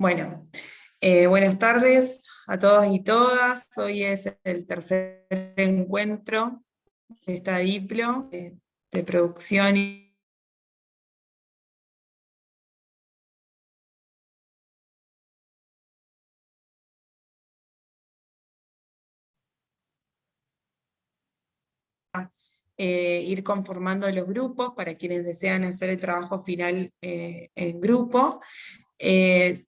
Bueno, buenas tardes a todos y todas. Hoy es el tercer encuentro de esta Diplo de producción y ir conformando los grupos para quienes desean hacer el trabajo final en grupo.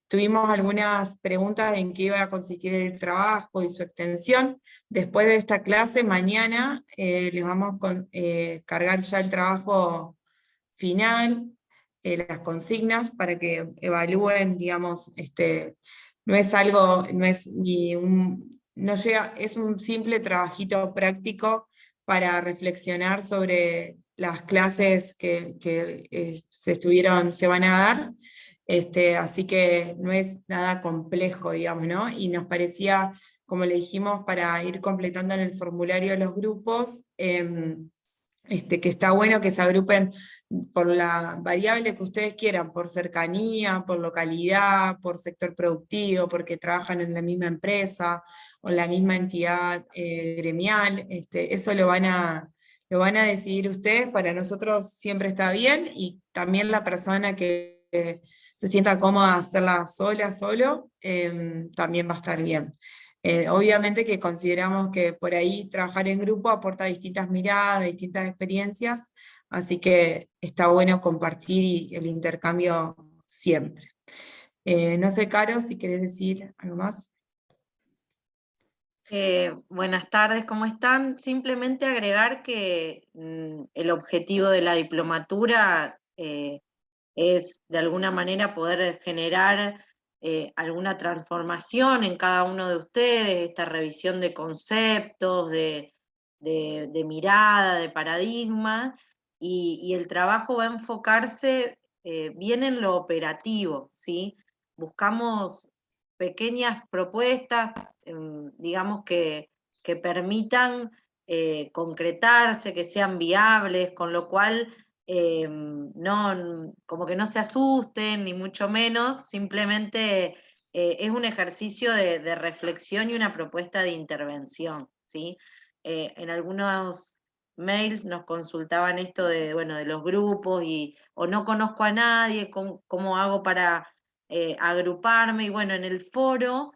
Tuvimos algunas preguntas en qué iba a consistir el trabajo y su extensión. Después de esta clase, mañana les vamos a cargar ya el trabajo final, las consignas, para que evalúen, digamos, no es algo, no es ni un, no llega, es un simple trabajito práctico para reflexionar sobre las clases que se van a dar. Así que no es nada complejo, digamos, ¿no? Y nos parecía, como le dijimos, para ir completando en el formulario los grupos, que está bueno que se agrupen por la variable que ustedes quieran, por cercanía, por localidad, por sector productivo, porque trabajan en la misma empresa o en la misma entidad gremial. Eso lo van a decidir ustedes. Para nosotros siempre está bien, y también la persona que se sienta cómoda hacerla sola, solo, también va a estar bien. Obviamente que consideramos que por ahí trabajar en grupo aporta distintas miradas, distintas experiencias, así que está bueno compartir y el intercambio siempre. No sé, Caro, si querés decir algo más. Buenas tardes, ¿cómo están? Simplemente agregar que el objetivo de la diplomatura es de alguna manera poder generar alguna transformación en cada uno de ustedes, esta revisión de conceptos, de mirada, de paradigma, y el trabajo va a enfocarse bien en lo operativo, ¿sí? Buscamos pequeñas propuestas, digamos, que permitan concretarse, que sean viables, con lo cual no, como que no se asusten, ni mucho menos, simplemente es un ejercicio de reflexión y una propuesta de intervención, ¿sí? En algunos mails nos consultaban esto de, bueno, de los grupos o no conozco a nadie, ¿cómo hago para agruparme? Y bueno, en el foro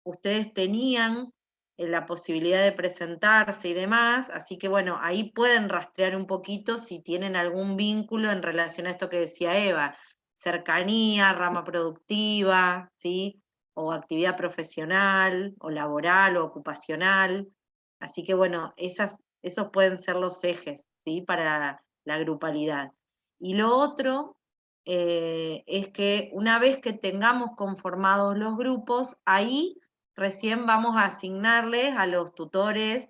ustedes tenían la posibilidad de presentarse y demás, así que bueno, ahí pueden rastrear un poquito si tienen algún vínculo en relación a esto que decía Eva, cercanía, rama productiva, ¿sí? O actividad profesional, o laboral, o ocupacional. Así que bueno, esos pueden ser los ejes, ¿sí? Para la grupalidad. Y lo otro es que una vez que tengamos conformados los grupos, ahí recién vamos a asignarles a los tutores,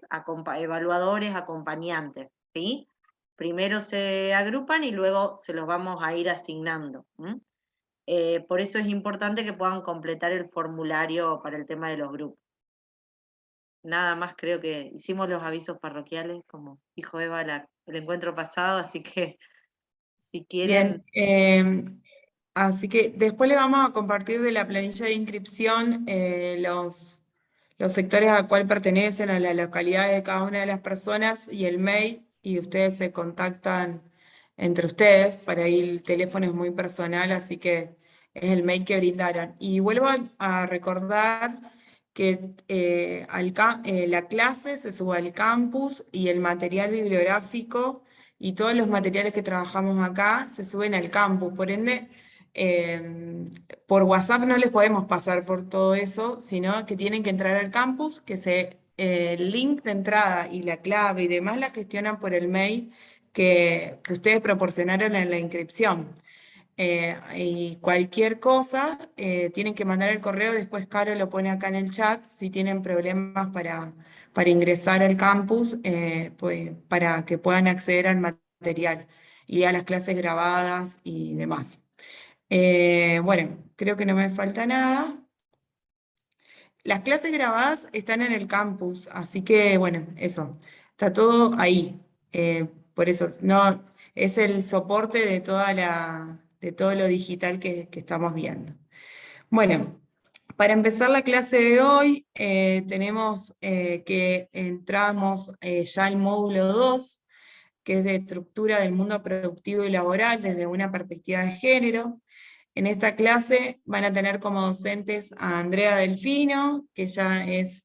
evaluadores, acompañantes, ¿sí? Primero se agrupan y luego se los vamos a ir asignando. Por eso es importante que puedan completar el formulario para el tema de los grupos. Nada más, creo que hicimos los avisos parroquiales, como dijo Eva el encuentro pasado, así que si quieren... Bien, así que después le vamos a compartir de la planilla de inscripción los sectores a cuál pertenecen, a la localidad de cada una de las personas y el mail, y ustedes se contactan entre ustedes. Para ahí el teléfono es muy personal, así que es el mail que brindaron. Y vuelvo a recordar que la clase se sube al campus, y el material bibliográfico y todos los materiales que trabajamos acá se suben al campus. Por ende, por WhatsApp no les podemos pasar por todo eso, sino que tienen que entrar al campus, el link de entrada y la clave y demás la gestionan por el mail que ustedes proporcionaron en la inscripción. Y cualquier cosa, tienen que mandar el correo. Después Caro lo pone acá en el chat si tienen problemas para ingresar al campus, pues, para que puedan acceder al material y a las clases grabadas y demás. Bueno, creo que no me falta nada. Las clases grabadas están en el campus, así que bueno, eso, está todo ahí. Por eso, no, es el soporte de de todo lo digital que estamos viendo. Bueno, para empezar la clase de hoy, tenemos que entramos ya al módulo 2, que es de estructura del mundo productivo y laboral desde una perspectiva de género. En esta clase van a tener como docentes a Andrea Delfino, que ya es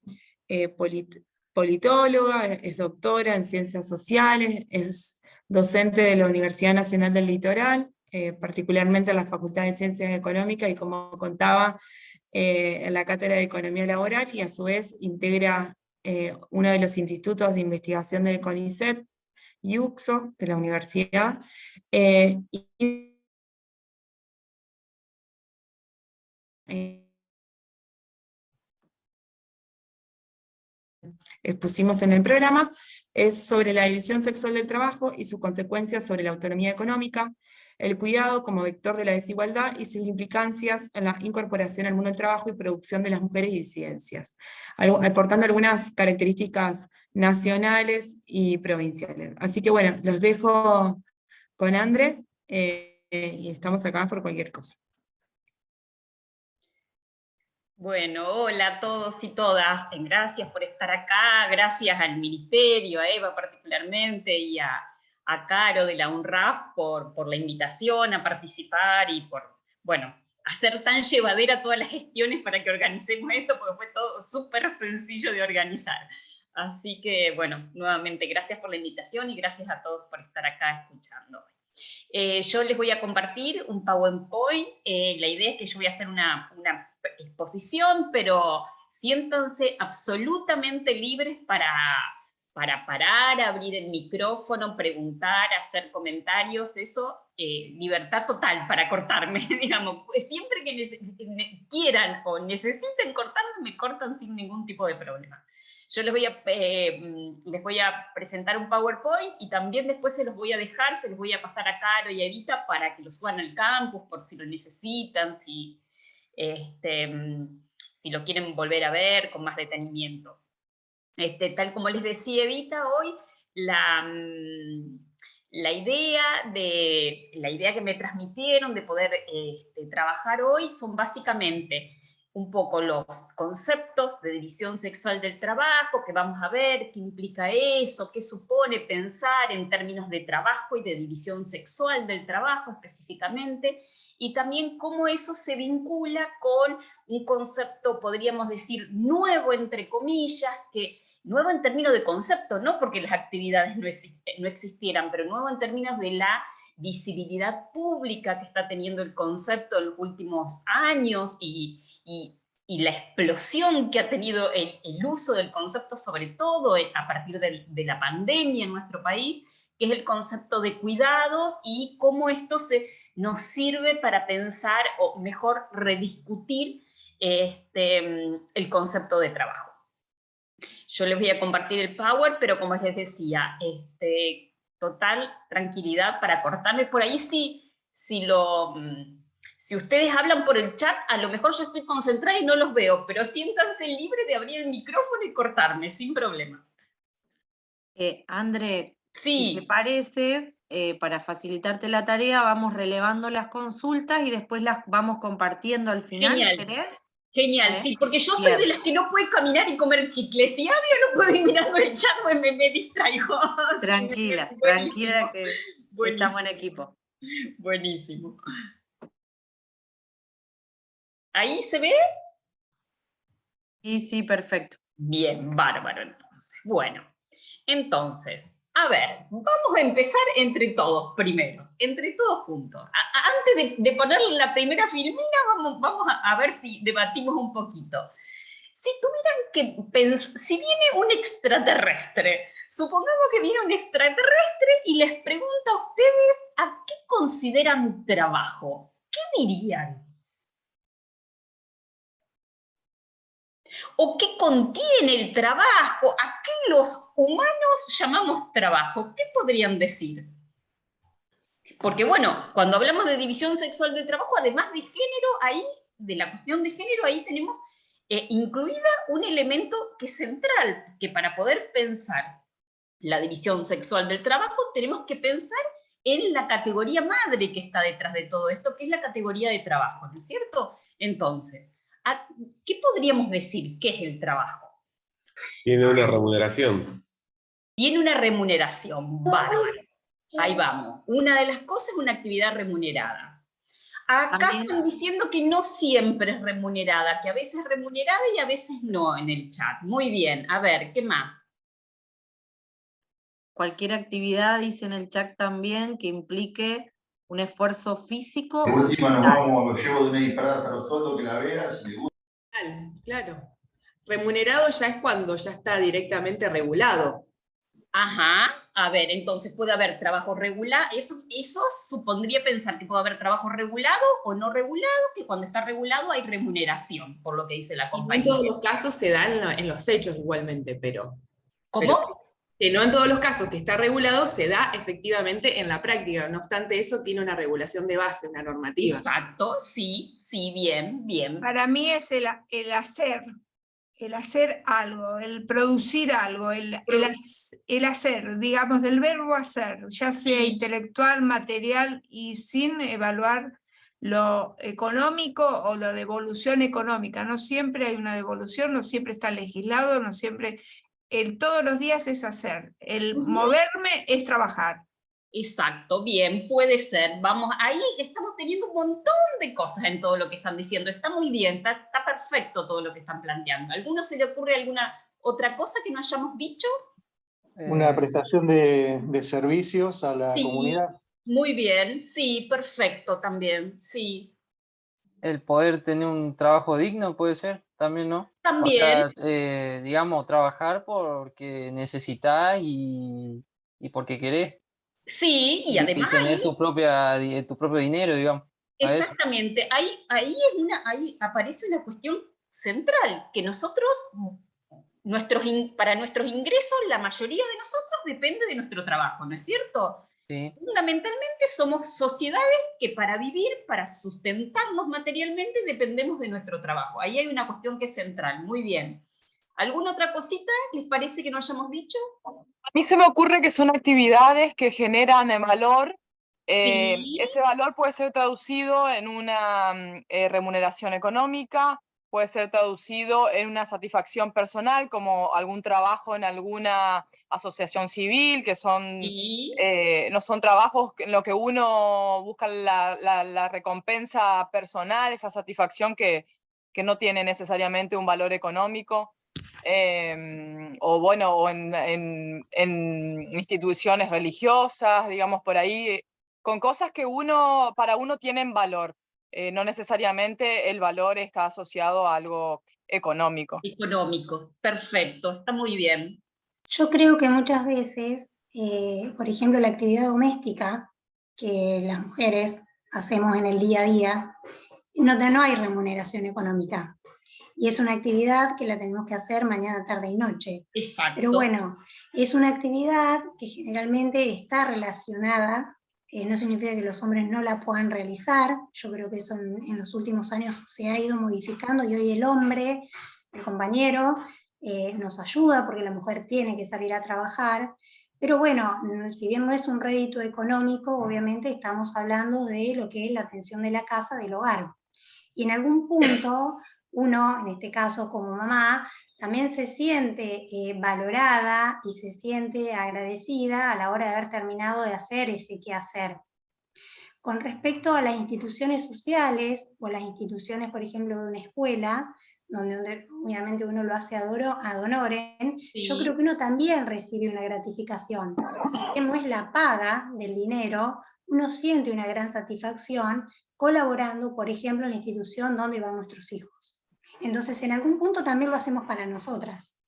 politóloga, es doctora en ciencias sociales, es docente de la Universidad Nacional del Litoral, particularmente en la Facultad de Ciencias Económicas, y como contaba, en la Cátedra de Economía Laboral, y a su vez integra uno de los institutos de investigación del CONICET, IUCSO, de la universidad, y expusimos en el programa, es sobre la división sexual del trabajo y sus consecuencias sobre la autonomía económica, el cuidado como vector de la desigualdad y sus implicancias en la incorporación al mundo del trabajo y producción de las mujeres y disidencias, aportando algunas características nacionales y provinciales. Así que bueno, los dejo con André, y estamos acá por cualquier cosa. Bueno, hola a todos y todas. Gracias por estar acá, gracias al Ministerio, a Eva particularmente y a Caro de la UNRAF por la invitación a participar y por, bueno, hacer tan llevadera todas las gestiones para que organicemos esto, porque fue todo súper sencillo de organizar. Así que, bueno, nuevamente gracias por la invitación y gracias a todos por estar acá escuchando. Yo les voy a compartir un PowerPoint. La idea es que yo voy a hacer una exposición, pero siéntanse absolutamente libres para parar, abrir el micrófono, preguntar, hacer comentarios, eso, libertad total para cortarme, digamos. Siempre que quieran o necesiten cortarme, me cortan sin ningún tipo de problema. Yo les voy a presentar un PowerPoint y también después se los voy a dejar, se los voy a pasar a Caro y a Evita para que lo suban al campus por si lo necesitan, si lo quieren volver a ver con más detenimiento. Tal como les decía Evita, hoy la idea que me transmitieron de poder trabajar hoy son básicamente un poco los conceptos de división sexual del trabajo, que vamos a ver qué implica eso, qué supone pensar en términos de trabajo y de división sexual del trabajo específicamente, y también cómo eso se vincula con un concepto, podríamos decir, nuevo, entre comillas, nuevo en términos de concepto, no porque las actividades no existieran, pero nuevo en términos de la visibilidad pública que está teniendo el concepto en los últimos años y la explosión que ha tenido el uso del concepto, sobre todo a partir de la pandemia en nuestro país, que es el concepto de cuidados y cómo esto nos sirve para pensar, o mejor, rediscutir el concepto de trabajo. Yo les voy a compartir el Power, pero como les decía, total tranquilidad para cortarme por ahí. Si ustedes hablan por el chat, a lo mejor yo estoy concentrada y no los veo, pero siéntanse libres de abrir el micrófono y cortarme, sin problema. André, sí. Si te parece, para facilitarte la tarea, vamos relevando las consultas y después las vamos compartiendo al final. Genial. ¿Querés? Genial, sí, porque yo soy de las que no puede caminar y comer chicles. Si hablo no puedo ir mirando el chat, me distraigo. Tranquila, Sí, tranquila que estamos en equipo. Buenísimo. ¿Ahí se ve? Sí, perfecto. Bien, bárbaro entonces. Bueno, entonces, a ver, vamos a empezar entre todos primero, entre todos juntos. Antes de ponerle la primera filmina, vamos a ver si debatimos un poquito. Si tuvieran que si viene un extraterrestre, supongamos que viene un extraterrestre y les pregunta a ustedes a qué consideran trabajo, ¿qué dirían? ¿O qué contiene el trabajo? ¿A qué los humanos llamamos trabajo? ¿Qué podrían decir? Porque bueno, cuando hablamos de división sexual del trabajo, además de género, ahí, de la cuestión de género, ahí tenemos incluida un elemento que es central, que para poder pensar la división sexual del trabajo tenemos que pensar en la categoría madre que está detrás de todo esto, que es la categoría de trabajo, ¿no es cierto? Entonces, ¿qué podríamos decir que es el trabajo? Tiene una remuneración. Tiene una remuneración, bárbaro. Ahí vamos. Una de las cosas es una actividad remunerada. Acá También están diciendo que no siempre es remunerada, que a veces es remunerada y a veces no en el chat. Muy bien, a ver, ¿qué más? cualquier actividad, dice en el chat también, que implique un esfuerzo físico. De última nos vamos, me llevo de una disparada hasta los sueldos que la veas, si le gusta. Claro. Remunerado ya es cuando ya está directamente regulado. Ajá, a ver, entonces puede haber trabajo regulado, eso supondría pensar que puede haber trabajo regulado o no regulado, que cuando está regulado hay remuneración, por lo que dice la No en compañía. todos los casos se dan en los hechos igualmente, pero... ¿Cómo? Que no en todos los casos que está regulado se da efectivamente en la práctica, no obstante eso tiene una regulación de base, una normativa. Exacto, sí, bien, bien. Para mí es el hacer algo, el producir algo, el hacer, digamos, del verbo hacer, ya sea Sí. intelectual, material y sin evaluar lo económico o la devolución económica. No siempre hay una devolución, no siempre está legislado, no siempre... todos los días es hacer, el moverme es trabajar. Exacto, bien, puede ser. Vamos, ahí estamos teniendo un montón de cosas en todo lo que están diciendo. Está muy bien, está perfecto todo lo que están planteando. ¿A alguno se le ocurre alguna otra cosa que no hayamos dicho? Una prestación de servicios a la Sí, comunidad. muy bien, sí, perfecto también, sí. El poder tener un trabajo digno, puede ser, también, ¿no? También. O sea, digamos, trabajar porque necesitas y porque querés. Sí, y además tener tu propio dinero, digamos. exactamente, ahí aparece una cuestión central, que nosotros, para nuestros ingresos, la mayoría de nosotros depende de nuestro trabajo, ¿no es cierto? Sí. Fundamentalmente somos sociedades que para vivir, para sustentarnos materialmente, dependemos de nuestro trabajo. Ahí hay una cuestión que es central, muy bien. ¿Alguna otra cosita les parece que no hayamos dicho? A mí se me ocurre que son actividades que generan valor. Sí. Ese valor puede ser traducido en una remuneración económica, puede ser traducido en una satisfacción personal, como algún trabajo en alguna asociación civil, que son, no son trabajos en los que uno busca la recompensa personal, esa satisfacción que no tiene necesariamente un valor económico. O en instituciones religiosas, digamos, por ahí, con cosas que para uno tienen valor. No necesariamente el valor está asociado a algo económico. Económico, perfecto, está muy bien. Yo creo que muchas veces, por ejemplo, la actividad doméstica que las mujeres hacemos en el día a día, no hay remuneración económica. Y es una actividad que la tenemos que hacer mañana, tarde y noche. Exacto. Pero bueno, es una actividad que generalmente está relacionada, no significa que los hombres no la puedan realizar, yo creo que eso en los últimos años se ha ido modificando y hoy el hombre, el compañero, nos ayuda porque la mujer tiene que salir a trabajar, pero bueno, si bien no es un rédito económico, obviamente estamos hablando de lo que es la atención de la casa, del hogar. Y en algún punto, uno, en este caso como mamá, también se siente valorada y se siente agradecida a la hora de haber terminado de hacer ese quehacer. Con respecto a las instituciones sociales, o las instituciones, por ejemplo, de una escuela, donde obviamente uno lo hace ad honorem, sí. Yo creo que uno también recibe una gratificación. Si no es la paga del dinero, uno siente una gran satisfacción colaborando, por ejemplo, en la institución donde van nuestros hijos. Entonces, en algún punto también lo hacemos para nosotras,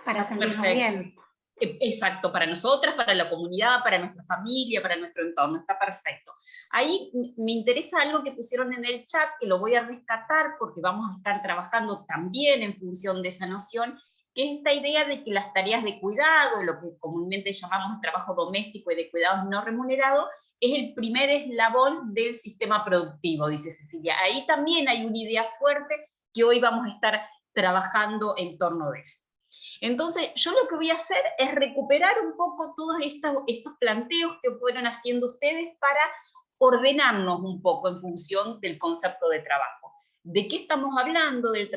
para sentirnos bien. Exacto, para nosotras, para la comunidad, para nuestra familia, para nuestro entorno, está perfecto. Ahí me interesa algo que pusieron en el chat, que lo voy a rescatar porque vamos a estar trabajando también en función de esa noción, que es esta idea de que las tareas de cuidado, lo que comúnmente llamamos trabajo doméstico y de cuidados no remunerado, es el primer eslabón del sistema productivo, dice Cecilia. Ahí también hay una idea fuerte que hoy vamos a estar trabajando en torno de eso. Entonces, yo lo que voy a hacer es recuperar un poco todos estos planteos que fueron haciendo ustedes para ordenarnos un poco en función del concepto de trabajo. ¿De qué estamos hablando del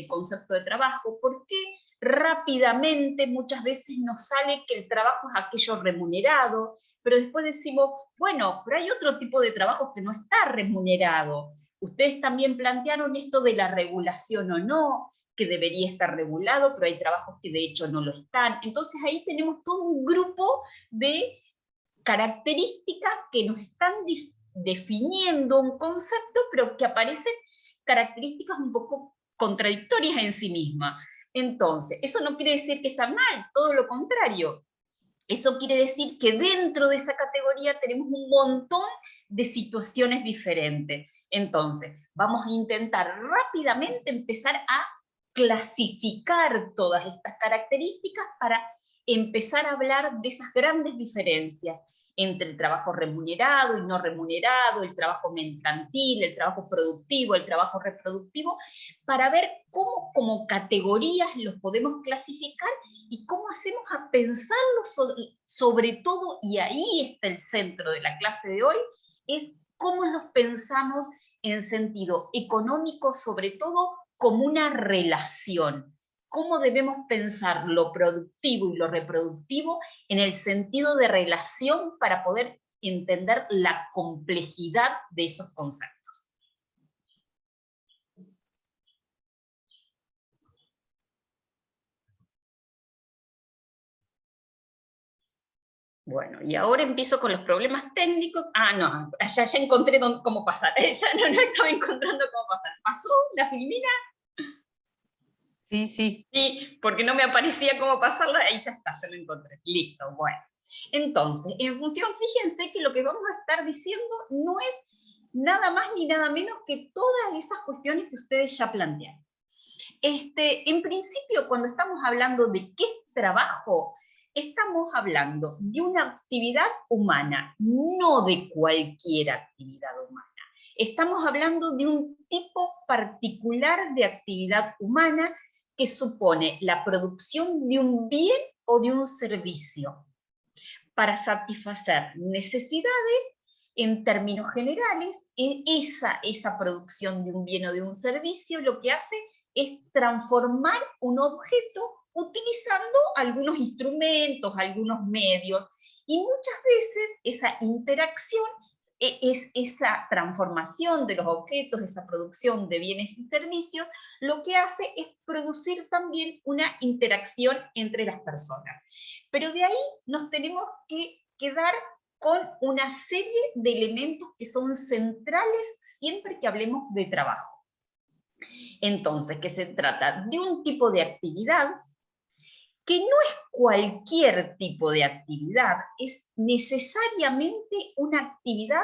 concepto de trabajo? ¿Por qué rápidamente muchas veces nos sale que el trabajo es aquello remunerado, pero después decimos, bueno, pero hay otro tipo de trabajo que no está remunerado? Ustedes también plantearon esto de la regulación o no, que debería estar regulado, pero hay trabajos que de hecho no lo están. Entonces ahí tenemos todo un grupo de características que nos están definiendo un concepto, pero que aparecen características un poco contradictorias en sí mismas. Entonces, eso no quiere decir que está mal, todo lo contrario. Eso quiere decir que dentro de esa categoría tenemos un montón de situaciones diferentes. Entonces, vamos a intentar rápidamente empezar a clasificar todas estas características para empezar a hablar de esas grandes diferencias entre el trabajo remunerado y no remunerado, el trabajo mercantil, el trabajo productivo, el trabajo reproductivo, para ver cómo como categorías los podemos clasificar y cómo hacemos a pensarlo sobre todo, y ahí está el centro de la clase de hoy, es cómo los pensamos en sentido económico, sobre todo como una relación. Cómo debemos pensar lo productivo y lo reproductivo en el sentido de relación para poder entender la complejidad de esos conceptos. Bueno, y ahora empiezo con los problemas técnicos. Ah, no, ya encontré cómo pasar. Ya no estaba encontrando cómo pasar. ¿Pasó la filmina? Sí, sí. Sí, porque no me aparecía cómo pasarla, ahí ya está, ya lo encontré. Listo, bueno. Entonces, en función, fíjense que lo que vamos a estar diciendo no es nada más ni nada menos que todas esas cuestiones que ustedes ya plantearon. En principio, cuando estamos hablando de qué es trabajo, estamos hablando de una actividad humana, no de cualquier actividad humana. Estamos hablando de un tipo particular de actividad humana que supone la producción de un bien o de un servicio para satisfacer necesidades. En términos generales, esa producción de un bien o de un servicio lo que hace es transformar un objeto utilizando algunos instrumentos, algunos medios, y muchas veces esa interacción, esa transformación de los objetos, esa producción de bienes y servicios, lo que hace es producir también una interacción entre las personas. Pero de ahí nos tenemos que quedar con una serie de elementos que son centrales siempre que hablemos de trabajo. Entonces, que se trata de un tipo de actividad que no es cualquier tipo de actividad, es necesariamente una actividad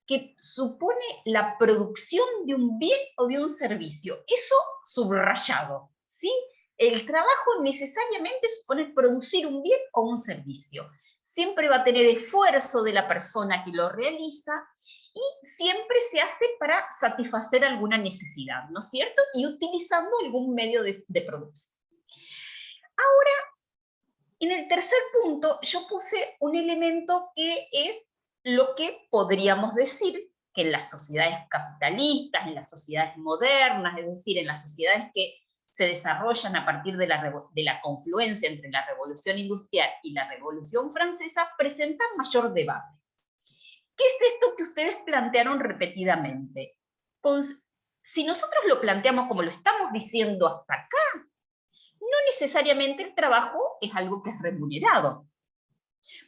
que supone la producción de un bien o de un servicio. Eso subrayado, ¿sí? El trabajo necesariamente supone producir un bien o un servicio. Siempre va a tener esfuerzo de la persona que lo realiza y siempre se hace para satisfacer alguna necesidad, ¿no es cierto? Y utilizando algún medio de producción. Ahora, en el tercer punto, yo puse un elemento que es lo que podríamos decir que en las sociedades capitalistas, en las sociedades modernas, es decir, en las sociedades que se desarrollan a partir de la confluencia entre la Revolución Industrial y la Revolución Francesa, presentan mayor debate. ¿Qué es esto que ustedes plantearon repetidamente? Si nosotros lo planteamos como lo estamos diciendo hasta acá, no necesariamente el trabajo es algo que es remunerado.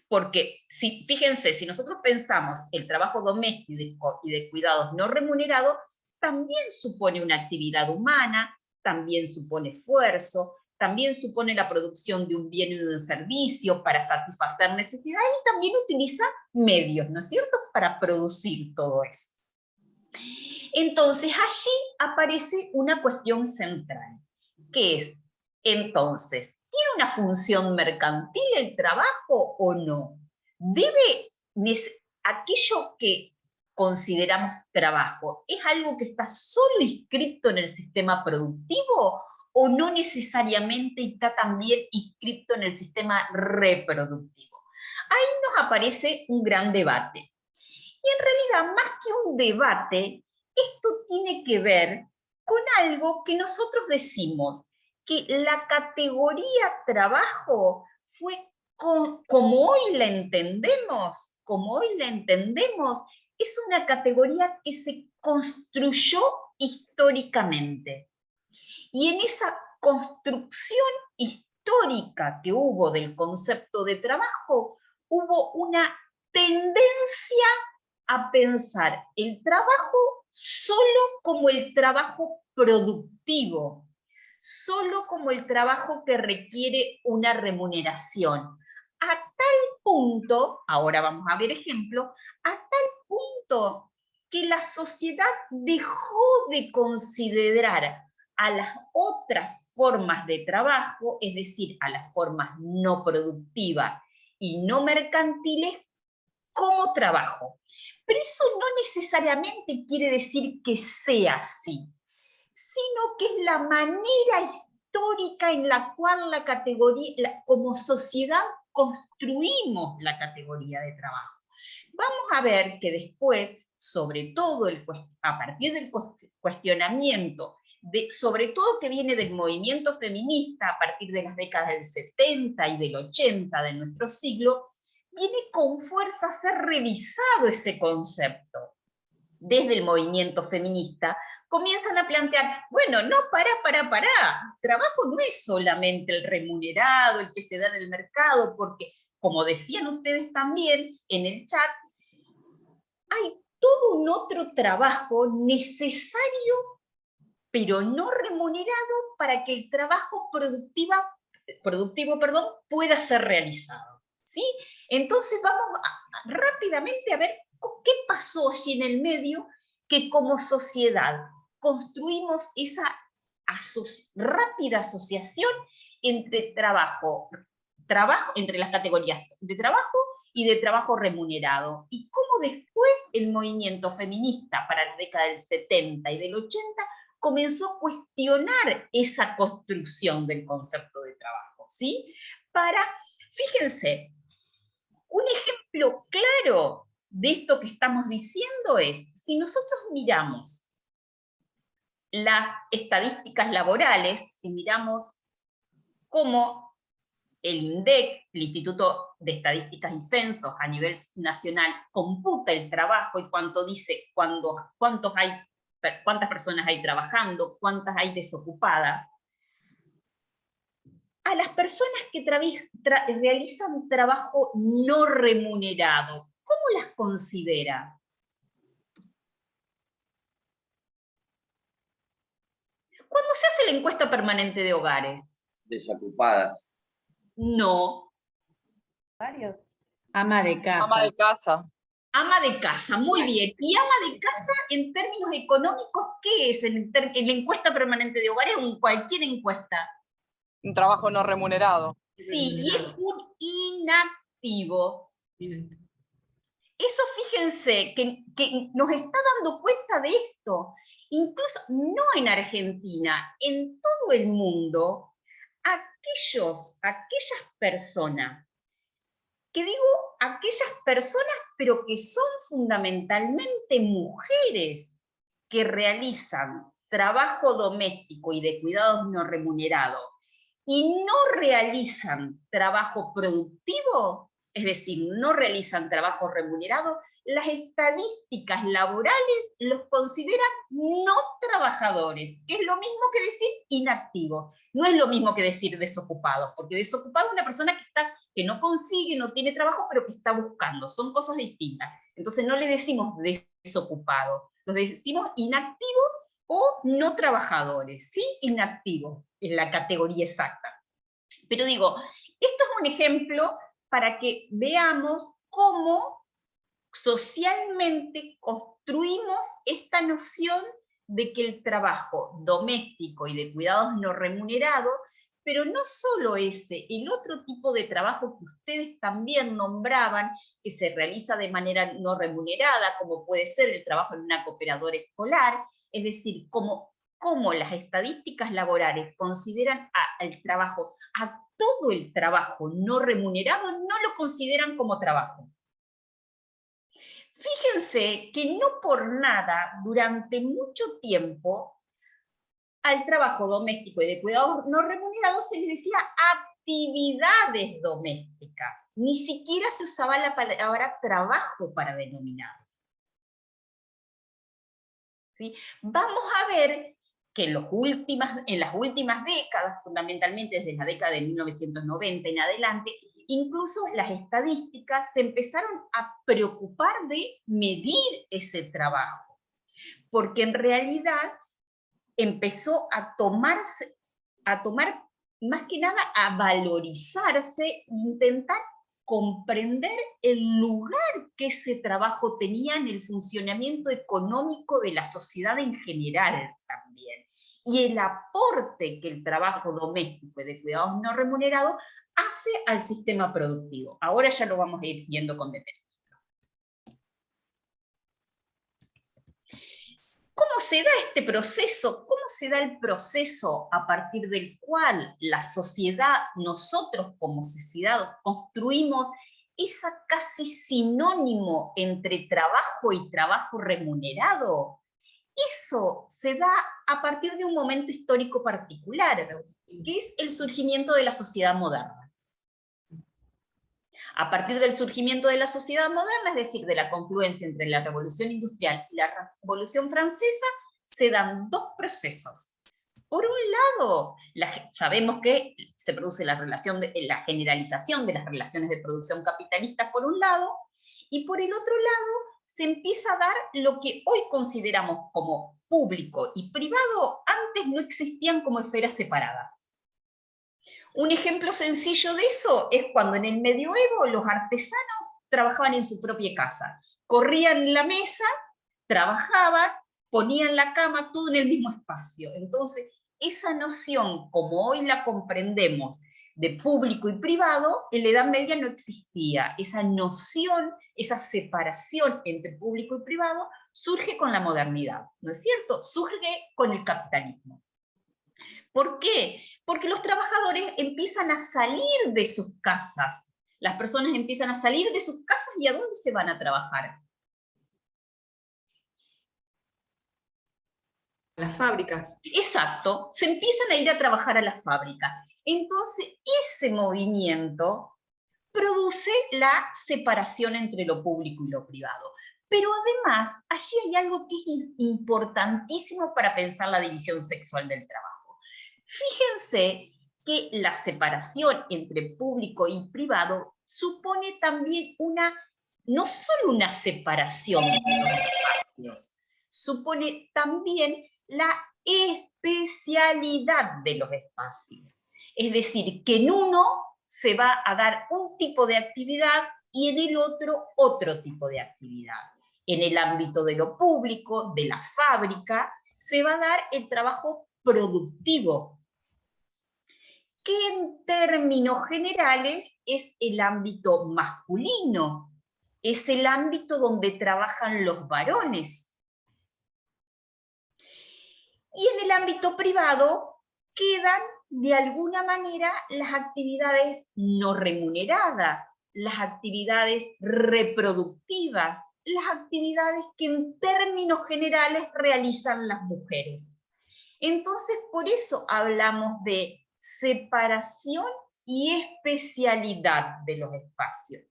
Porque, fíjense, si nosotros pensamos el trabajo doméstico y de cuidados no remunerado, también supone una actividad humana, también supone esfuerzo, también supone la producción de un bien y de un servicio para satisfacer necesidades y también utiliza medios, ¿no es cierto?, para producir todo eso. Entonces, allí aparece una cuestión central, que es, entonces, ¿tiene una función mercantil el trabajo o no? ¿Debe aquello que consideramos trabajo, es algo que está solo inscrito en el sistema productivo o no necesariamente está también inscripto en el sistema reproductivo? Ahí nos aparece un gran debate. Y en realidad, más que un debate, esto tiene que ver con algo que nosotros decimos, que la categoría trabajo fue como hoy la entendemos, es una categoría que se construyó históricamente. Y en esa construcción histórica que hubo del concepto de trabajo, hubo una tendencia a pensar el trabajo solo como el trabajo productivo, solo como el trabajo que requiere una remuneración. A tal punto, ahora vamos a ver ejemplo, a tal punto que la sociedad dejó de considerar a las otras formas de trabajo, es decir, a las formas no productivas y no mercantiles, como trabajo. Pero eso no necesariamente quiere decir que sea así, sino que es la manera histórica en la cual la categoría, como sociedad, construimos la categoría de trabajo. Vamos a ver que después, sobre todo a partir del cuestionamiento, sobre todo que viene del movimiento feminista a partir de las décadas del 70 y del 80 de nuestro siglo, viene con fuerza a ser revisado ese concepto. Desde el movimiento feminista comienzan a plantear, bueno, no, pará, trabajo no es solamente el remunerado, el que se da en el mercado, porque, como decían ustedes también en el chat, hay todo un otro trabajo necesario, pero no remunerado, para que el trabajo productivo, pueda ser realizado, ¿sí? Entonces vamos rápidamente a ver qué pasó allí en el medio, que como sociedad construimos esa rápida asociación entre entre las categorías de trabajo y de trabajo remunerado, y cómo después el movimiento feminista para las décadas del 70 y del 80 comenzó a cuestionar esa construcción del concepto de trabajo, ¿sí? Fíjense, un ejemplo claro de esto que estamos diciendo es, si nosotros miramos las estadísticas laborales, si miramos cómo el INDEC, el Instituto de Estadísticas y Censos a nivel nacional, computa el trabajo y dice cuántas personas hay trabajando, cuántas hay desocupadas, a las personas que realizan trabajo no remunerado, ¿cómo las considera? ¿Cuándo se hace la encuesta permanente de hogares? Desocupadas. No. Varios. Ama de casa. Ama de casa. Ama de casa, muy bien. ¿Y ama de casa en términos económicos qué es en la encuesta permanente de hogares o en cualquier encuesta? Un trabajo no remunerado. Sí, y es un inactivo. Eso, fíjense, que nos está dando cuenta de esto. Incluso no en Argentina, en todo el mundo, aquellas personas, que digo aquellas personas, pero que son fundamentalmente mujeres que realizan trabajo doméstico y de cuidados no remunerados, y no realizan trabajo productivo, es decir, no realizan trabajo remunerado, las estadísticas laborales los consideran no trabajadores, que es lo mismo que decir inactivo. No es lo mismo que decir desocupado, porque desocupado es una persona que no consigue, no tiene trabajo, pero que está buscando. Son cosas distintas. Entonces no le decimos desocupado, los decimos inactivos o no trabajadores, ¿sí? Inactivos, es la categoría exacta. Pero digo, esto es un ejemplo para que veamos cómo socialmente construimos esta noción de que el trabajo doméstico y de cuidados no remunerados, pero no solo ese, el otro tipo de trabajo que ustedes también nombraban, que se realiza de manera no remunerada, como puede ser el trabajo en una cooperadora escolar, es decir, cómo cómo las estadísticas laborales consideran al trabajo, a todo el trabajo no remunerado, no lo consideran como trabajo. Fíjense que no por nada, durante mucho tiempo, al trabajo doméstico y de cuidados no remunerados se les decía actividades domésticas. Ni siquiera se usaba la palabra trabajo para denominar. ¿Sí? Vamos a ver que en las últimas décadas, fundamentalmente desde la década de 1990 en adelante, incluso las estadísticas se empezaron a preocupar de medir ese trabajo, porque en realidad empezó a tomar más que nada a valorizarse e intentar comprender el lugar que ese trabajo tenía en el funcionamiento económico de la sociedad en general también, y el aporte que el trabajo doméstico y de cuidados no remunerados hace al sistema productivo. Ahora ya lo vamos a ir viendo con detalle. ¿Cómo se da este proceso? ¿Cómo se da el proceso a partir del cual la sociedad, nosotros como sociedad, construimos esa casi sinónimo entre trabajo y trabajo remunerado? Eso se da a partir de un momento histórico particular, que es el surgimiento de la sociedad moderna. A partir del surgimiento de la sociedad moderna, es decir, de la confluencia entre la Revolución Industrial y la Revolución Francesa, se dan dos procesos. Por un lado, sabemos que se produce la generalización de las relaciones de producción capitalistas por un lado, y por el otro lado se empieza a dar lo que hoy consideramos como público y privado, antes no existían como esferas separadas. Un ejemplo sencillo de eso es cuando en el medioevo los artesanos trabajaban en su propia casa. Corrían la mesa, trabajaban, ponían la cama, todo en el mismo espacio. Entonces, esa noción, como hoy la comprendemos, de público y privado, en la Edad Media no existía. Esa noción, esa separación entre público y privado, surge con la modernidad, ¿no es cierto? Surge con el capitalismo. ¿Por qué? Porque los trabajadores empiezan a salir de sus casas. Las personas empiezan a salir de sus casas, ¿y a dónde se van a trabajar? Las fábricas. Exacto, se empiezan a ir a trabajar a las fábricas. Entonces, ese movimiento produce la separación entre lo público y lo privado. Pero además, allí hay algo que es importantísimo para pensar la división sexual del trabajo. Fíjense que la separación entre público y privado supone también no solo una separación de los espacios, supone también la especialidad de los espacios. Es decir, que en uno se va a dar un tipo de actividad y en el otro tipo de actividad. En el ámbito de lo público, de la fábrica, se va a dar el trabajo productivo, que en términos generales es el ámbito masculino, es el ámbito donde trabajan los varones. Y en el ámbito privado quedan de alguna manera las actividades no remuneradas, las actividades reproductivas, las actividades que en términos generales realizan las mujeres. Entonces, por eso hablamos de separación y especialidad de los espacios,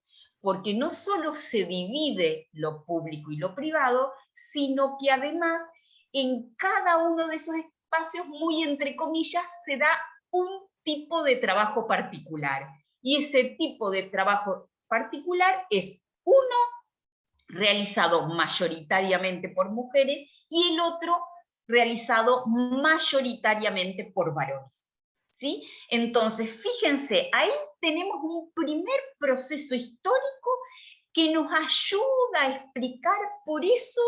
porque no solo se divide lo público y lo privado, sino que además en cada uno de esos espacios, muy entre comillas, se da un tipo de trabajo particular. Y ese tipo de trabajo particular es uno realizado mayoritariamente por mujeres y el otro realizado mayoritariamente por varones. ¿Sí? Entonces, fíjense, ahí tenemos un primer proceso histórico que nos ayuda a explicar. Por eso,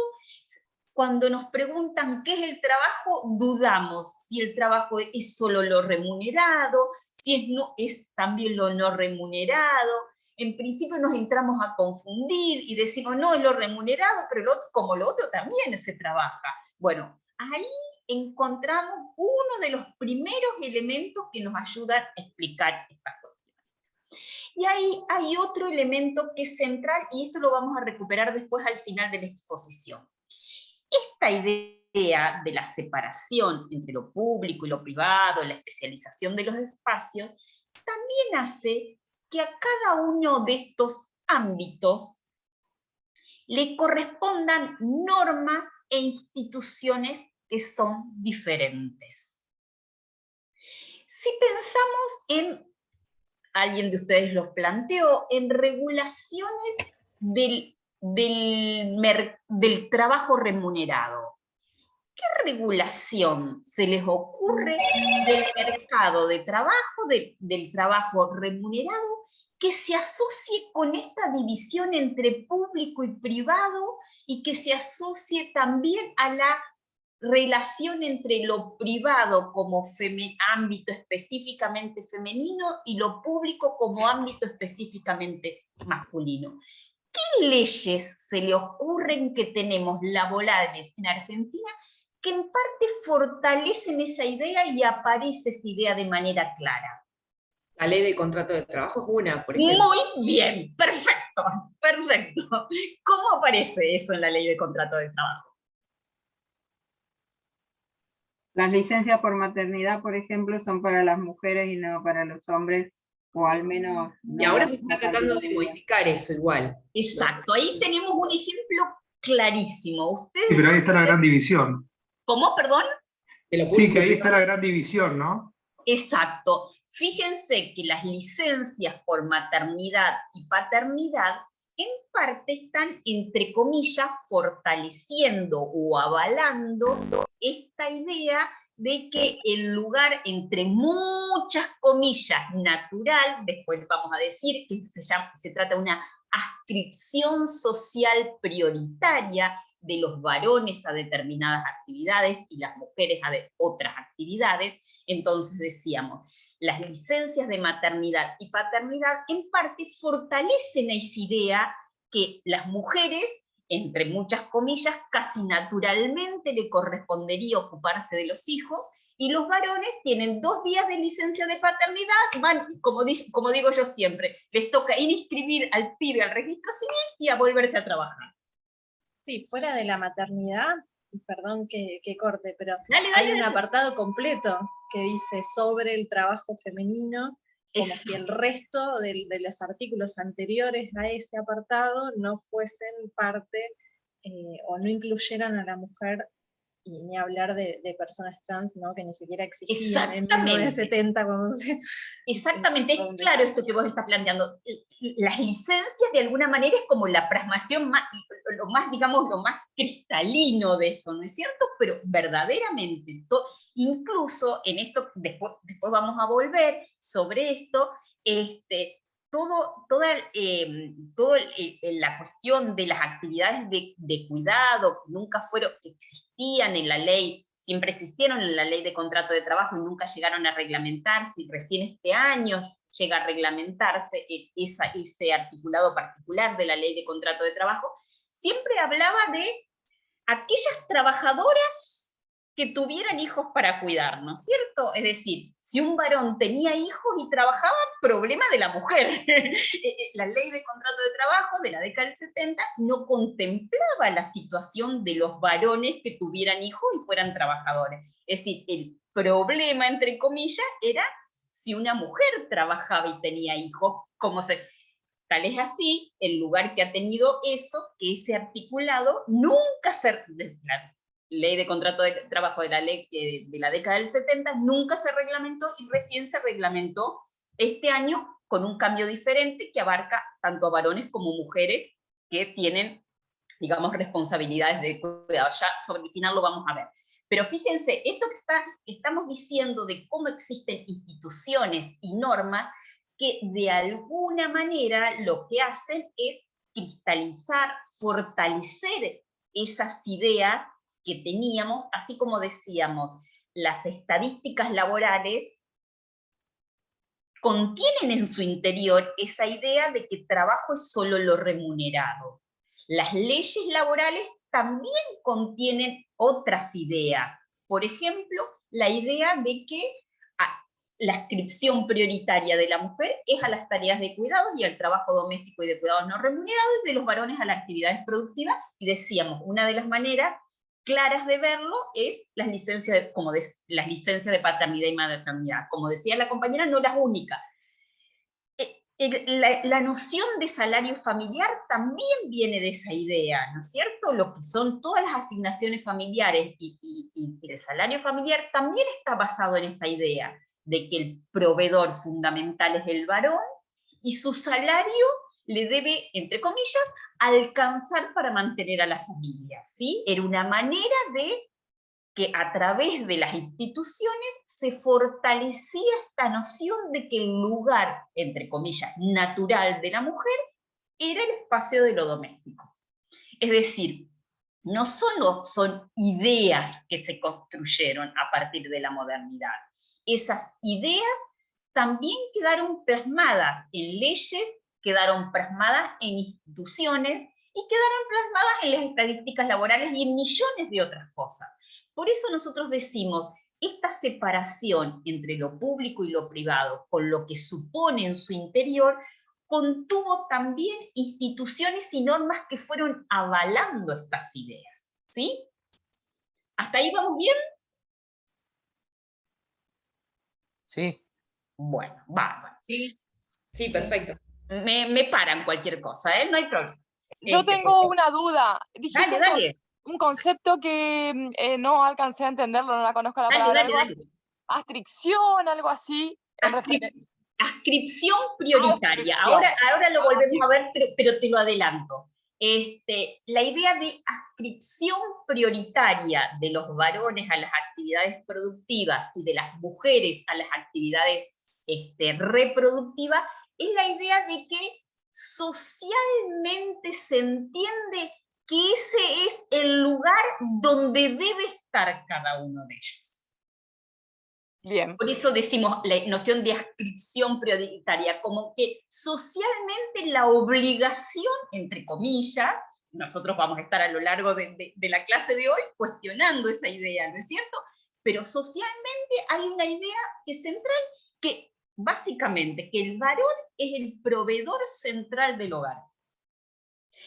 cuando nos preguntan qué es el trabajo, dudamos si el trabajo es solo lo remunerado, si es también lo no remunerado. En principio nos entramos a confundir y decimos, no, es lo remunerado, pero como lo otro también se trabaja. Bueno, ahí encontramos uno de los primeros elementos que nos ayudan a explicar esta cuestión. Y ahí hay otro elemento que es central, y esto lo vamos a recuperar después al final de la exposición. Esta idea de la separación entre lo público y lo privado, la especialización de los espacios, también hace que a cada uno de estos ámbitos le correspondan normas e instituciones que son diferentes. Si pensamos en, alguien de ustedes lo planteó, en regulaciones del trabajo remunerado, ¿qué regulación se les ocurre del mercado de trabajo, del trabajo remunerado, que se asocie con esta división entre público y privado y que se asocie también a la relación entre lo privado como ámbito específicamente femenino y lo público como ámbito específicamente masculino? ¿Qué leyes se le ocurren que tenemos laborales en Argentina que en parte fortalecen esa idea y aparece esa idea de manera clara? La ley de contrato de trabajo es una, por ejemplo. Muy bien, perfecto, perfecto. ¿Cómo aparece eso en la ley de contrato de trabajo? Las licencias por maternidad, por ejemplo, son para las mujeres y no para los hombres, o al menos... Y ahora se está tratando de modificar eso igual. Exacto, ahí tenemos un ejemplo clarísimo. Ustedes, Sí, pero ahí está la gran división. ¿Cómo, perdón? Sí, que ahí está la gran división, ¿no? Exacto. Fíjense que las licencias por maternidad y paternidad en parte están, entre comillas, fortaleciendo o avalando esta idea de que el lugar, entre muchas comillas, natural, después vamos a decir que se trata de una adscripción social prioritaria de los varones a determinadas actividades y las mujeres a otras actividades. Entonces decíamos, las licencias de maternidad y paternidad en parte fortalecen esa idea que las mujeres, entre muchas comillas, casi naturalmente le correspondería ocuparse de los hijos, y los varones tienen 2 días de licencia de paternidad, van, como digo yo siempre, les toca inscribir al pibe al registro civil y a volverse a trabajar. Sí, fuera de la maternidad, perdón que corte, pero dale, hay un apartado completo que dice sobre el trabajo femenino, como si el resto de los artículos anteriores a ese apartado no fuesen parte o no incluyeran a la mujer, y ni hablar de personas trans, ¿no? Que ni siquiera existían en 1970. Exactamente, es claro esto que vos estás planteando. Las licencias de alguna manera es como la plasmación lo más cristalino de eso, ¿no es cierto? Pero verdaderamente, incluso en esto, después vamos a volver sobre esto, toda la cuestión de las actividades de cuidado que existían en la ley, siempre existieron en la ley de contrato de trabajo y nunca llegaron a reglamentarse, y recién este año llega a reglamentarse ese articulado particular de la ley de contrato de trabajo, siempre hablaba de aquellas trabajadoras que tuvieran hijos para cuidar, ¿no es cierto? Es decir, si un varón tenía hijos y trabajaba, problema de la mujer. La ley de contrato de trabajo de la década del 70 no contemplaba la situación de los varones que tuvieran hijos y fueran trabajadores. Es decir, el problema, entre comillas, era si una mujer trabajaba y tenía hijos, tal es así el lugar que ha tenido eso, que ese articulado nunca la ley de contrato de trabajo de la década del 70 nunca se reglamentó, y recién se reglamentó este año con un cambio diferente que abarca tanto a varones como mujeres que tienen, digamos, responsabilidades de cuidado. Ya sobre el final lo vamos a ver. Pero fíjense, esto que estamos diciendo de cómo existen instituciones y normas que de alguna manera lo que hacen es cristalizar, fortalecer esas ideas que teníamos, así como decíamos, las estadísticas laborales contienen en su interior esa idea de que trabajo es solo lo remunerado. Las leyes laborales también contienen otras ideas. por ejemplo, la idea de que la adscripción prioritaria de la mujer es a las tareas de cuidados y al trabajo doméstico y de cuidados no remunerados, y de los varones a las actividades productivas, y decíamos, una de las maneras claras de verlo es las licencias las licencias de paternidad y maternidad. Como decía la compañera, no las únicas. La noción de salario familiar también viene de esa idea, ¿no es cierto? Lo que son todas las asignaciones familiares y el salario familiar también está basado en esta idea de que el proveedor fundamental es el varón y su salario le debe, entre comillas, alcanzar para mantener a la familia, ¿sí? Era una manera de que a través de las instituciones se fortalecía esta noción de que el lugar, entre comillas, natural de la mujer era el espacio de lo doméstico. Es decir, no solo son ideas que se construyeron a partir de la modernidad, esas ideas también quedaron plasmadas en leyes, quedaron plasmadas en instituciones y quedaron plasmadas en las estadísticas laborales y en millones de otras cosas. Por eso nosotros decimos, esta separación entre lo público y lo privado, con lo que supone en su interior, contuvo también instituciones y normas que fueron avalando estas ideas, ¿sí? ¿Hasta ahí vamos bien? Sí. Bueno, bárbaro. Sí, sí, perfecto. Me paran cualquier cosa, ¿eh? No hay problema. Yo tengo una duda. Dijiste Dale. un concepto que no alcancé a entenderlo, no la conozco la palabra. Dale. Astricción, algo así. Adscripción prioritaria. Ahora lo volvemos a ver, pero te lo adelanto. La idea de adscripción prioritaria de los varones a las actividades productivas y de las mujeres a las actividades reproductivas es la idea de que socialmente se entiende que ese es el lugar donde debe estar cada uno de ellos. Bien. Por eso decimos la noción de adscripción prioritaria, como que socialmente la obligación, entre comillas, nosotros vamos a estar a lo largo de la clase de hoy cuestionando esa idea, ¿no es cierto? Pero socialmente hay una idea que es central, que básicamente que el varón es el proveedor central del hogar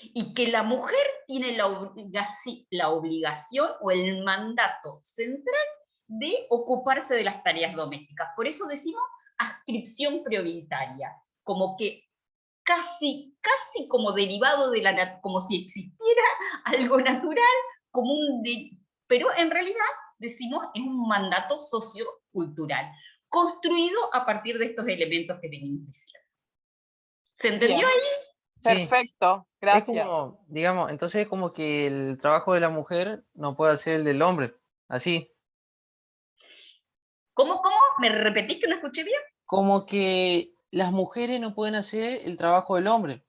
y que la mujer tiene la obligación o el mandato central de ocuparse de las tareas domésticas. Por eso decimos adscripción prioritaria, como que casi como derivado de como si existiera algo natural, pero en realidad decimos es un mandato sociocultural, construido a partir de estos elementos que venimos diciendo. ¿Se entendió ahí? Sí. Perfecto, gracias. Es como, digamos, entonces es como que el trabajo de la mujer no puede ser el del hombre, así. ¿Cómo? ¿Me repetís que no escuché bien? Como que las mujeres no pueden hacer el trabajo del hombre,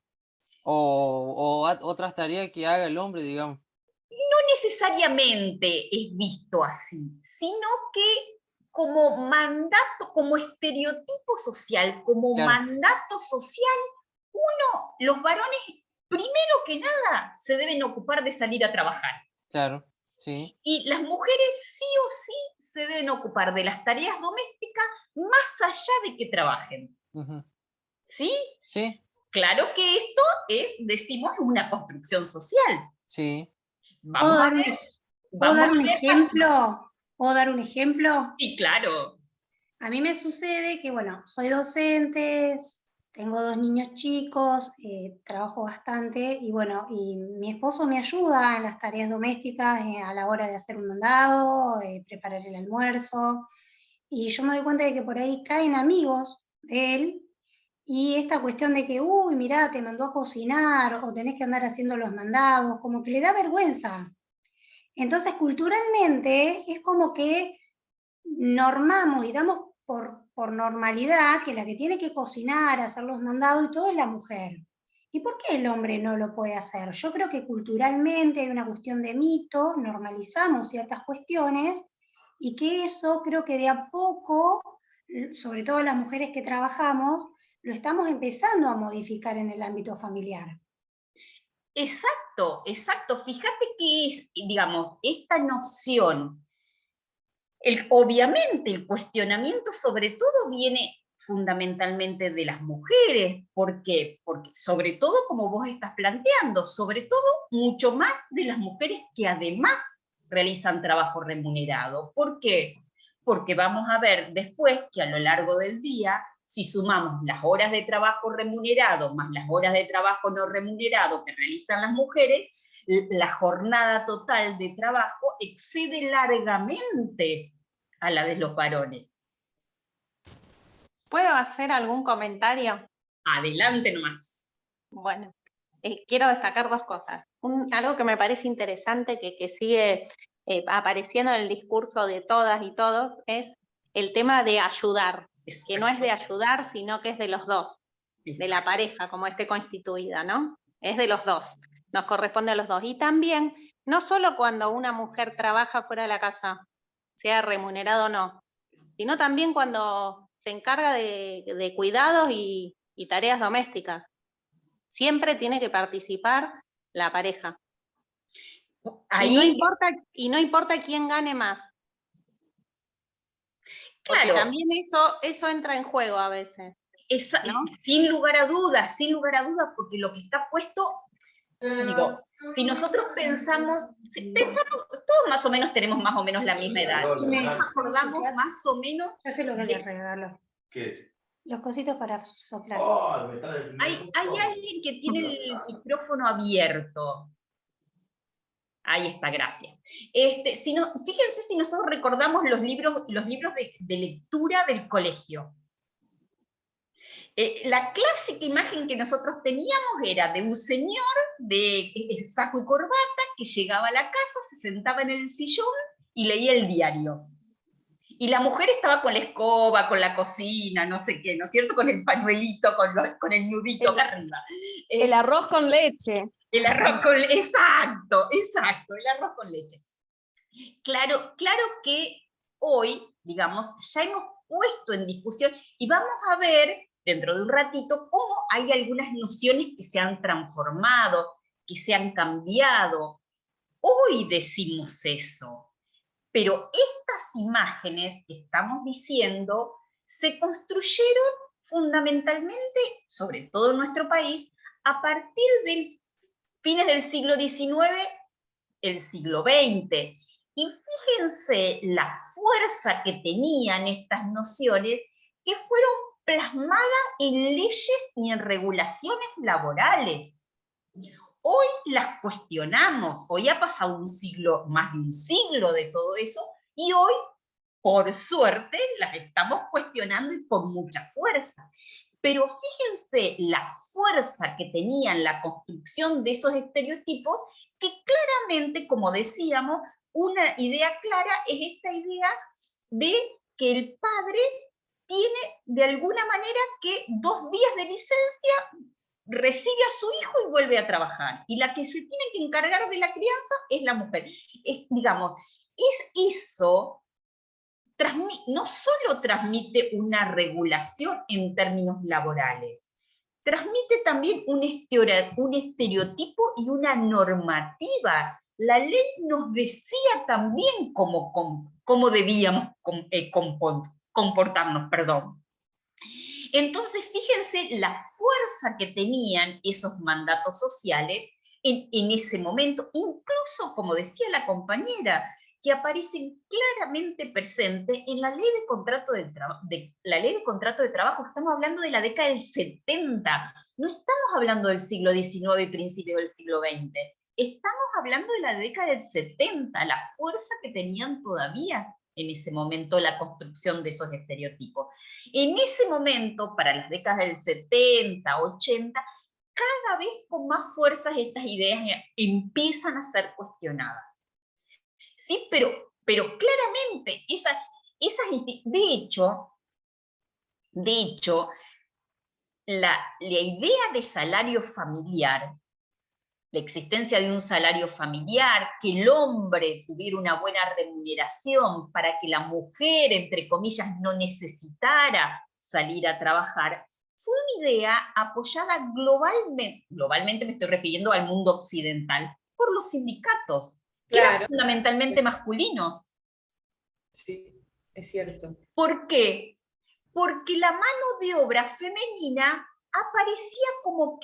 o otras tareas que haga el hombre, digamos. No necesariamente es visto así, sino que como mandato, como estereotipo social, como mandato social, los varones, primero que nada, se deben ocupar de salir a trabajar. Claro, sí. Y las mujeres sí o sí se deben ocupar de las tareas domésticas más allá de que trabajen. ¿Sí? Sí. Claro que esto es, decimos, una construcción social. Sí. ¿Puedo dar un ejemplo? ¿Puedo dar un ejemplo? Sí, claro. A mí me sucede que, bueno, soy docente, tengo 2 niños chicos, trabajo bastante, y bueno, y mi esposo me ayuda en las tareas domésticas a la hora de hacer un mandado, preparar el almuerzo, y yo me doy cuenta de que por ahí caen amigos de él, y esta cuestión de que, uy, mirá, te mandó a cocinar, o tenés que andar haciendo los mandados, como que le da vergüenza. Entonces, culturalmente, es como que normamos y damos por normalidad que la que tiene que cocinar, hacer los mandados y todo es la mujer. ¿Y por qué el hombre no lo puede hacer? Yo creo que culturalmente hay una cuestión de mito, normalizamos ciertas cuestiones, y que eso creo que de a poco, sobre todo las mujeres que trabajamos, lo estamos empezando a modificar en el ámbito familiar. Exacto. Fíjate que es, digamos, esta noción Obviamente el cuestionamiento sobre todo viene fundamentalmente de las mujeres. ¿Por qué? Porque sobre todo, como vos estás planteando, sobre todo mucho más de las mujeres que además realizan trabajo remunerado. ¿Por qué? Porque vamos a ver después que a lo largo del día, si sumamos las horas de trabajo remunerado más las horas de trabajo no remunerado que realizan las mujeres, la jornada total de trabajo excede largamente a la de los varones. ¿Puedo hacer algún comentario? Adelante nomás. Bueno, quiero destacar dos cosas. Algo que me parece interesante que sigue apareciendo en el discurso de todas y todos es el tema de ayudar, que no es de ayudar, sino que es de los dos, de la pareja, como esté constituida, ¿no? Es de los dos, nos corresponde a los dos. Y también, no solo cuando una mujer trabaja fuera de la casa, sea remunerado o no, sino también cuando se encarga de cuidados y tareas domésticas. Siempre tiene que participar la pareja. Ahí... Y no importa quién gane más. Claro. Porque también eso entra en juego a veces. ¿No? Sin lugar a dudas, porque lo que está puesto, digo, si nosotros pensamos, todos más o menos tenemos más o menos la misma edad, y nos acordamos más o menos... Ya sé lo que les regalo. ¿Qué? Los cositos para soplar. Oh, hay alguien que tiene el micrófono abierto. Ahí está, gracias. Fíjense si nosotros recordamos los libros de lectura del colegio. La clásica imagen que nosotros teníamos era de un señor de saco y corbata que llegaba a la casa, se sentaba en el sillón y leía el diario. Y la mujer estaba con la escoba, con la cocina, no sé qué, ¿no es cierto? Con el pañuelito, con el nudito acá arriba. El arroz con leche. El arroz con leche, exacto, el arroz con leche. Claro que hoy, digamos, ya hemos puesto en discusión, y vamos a ver dentro de un ratito cómo hay algunas nociones que se han transformado, que se han cambiado. Hoy decimos eso. Pero estas imágenes que estamos diciendo se construyeron fundamentalmente, sobre todo en nuestro país, a partir de fines del siglo XIX, el siglo XX. Y fíjense la fuerza que tenían estas nociones que fueron plasmadas en leyes y en regulaciones laborales. Hoy las cuestionamos, hoy ha pasado un siglo, más de un siglo de todo eso, y hoy, por suerte, las estamos cuestionando y con mucha fuerza. Pero fíjense la fuerza que tenían la construcción de esos estereotipos, que claramente, como decíamos, una idea clara es esta idea de que el padre tiene de alguna manera que 2 días de licencia recibe a su hijo y vuelve a trabajar. Y la que se tiene que encargar de la crianza es la mujer. Eso no solo transmite una regulación en términos laborales, transmite también un estereotipo y una normativa. La ley nos decía también cómo debíamos comportarnos, perdón. Entonces, fíjense la fuerza que tenían esos mandatos sociales en ese momento, incluso, como decía la compañera, que aparecen claramente presentes en la ley de contrato de trabajo. Estamos hablando de la década del 70, no estamos hablando del siglo XIX y principios del siglo XX, estamos hablando de la década del 70, la fuerza que tenían todavía en ese momento la construcción de esos estereotipos. En ese momento, para las décadas del 70, 80, cada vez con más fuerzas estas ideas empiezan a ser cuestionadas. Sí, pero claramente, de hecho, la idea de salario familiar, la existencia de un salario familiar, que el hombre tuviera una buena remuneración para que la mujer, entre comillas, no necesitara salir a trabajar, fue una idea apoyada globalmente me estoy refiriendo al mundo occidental, por los sindicatos, que eran fundamentalmente masculinos. Sí, es cierto. ¿Por qué? Porque la mano de obra femenina aparecía como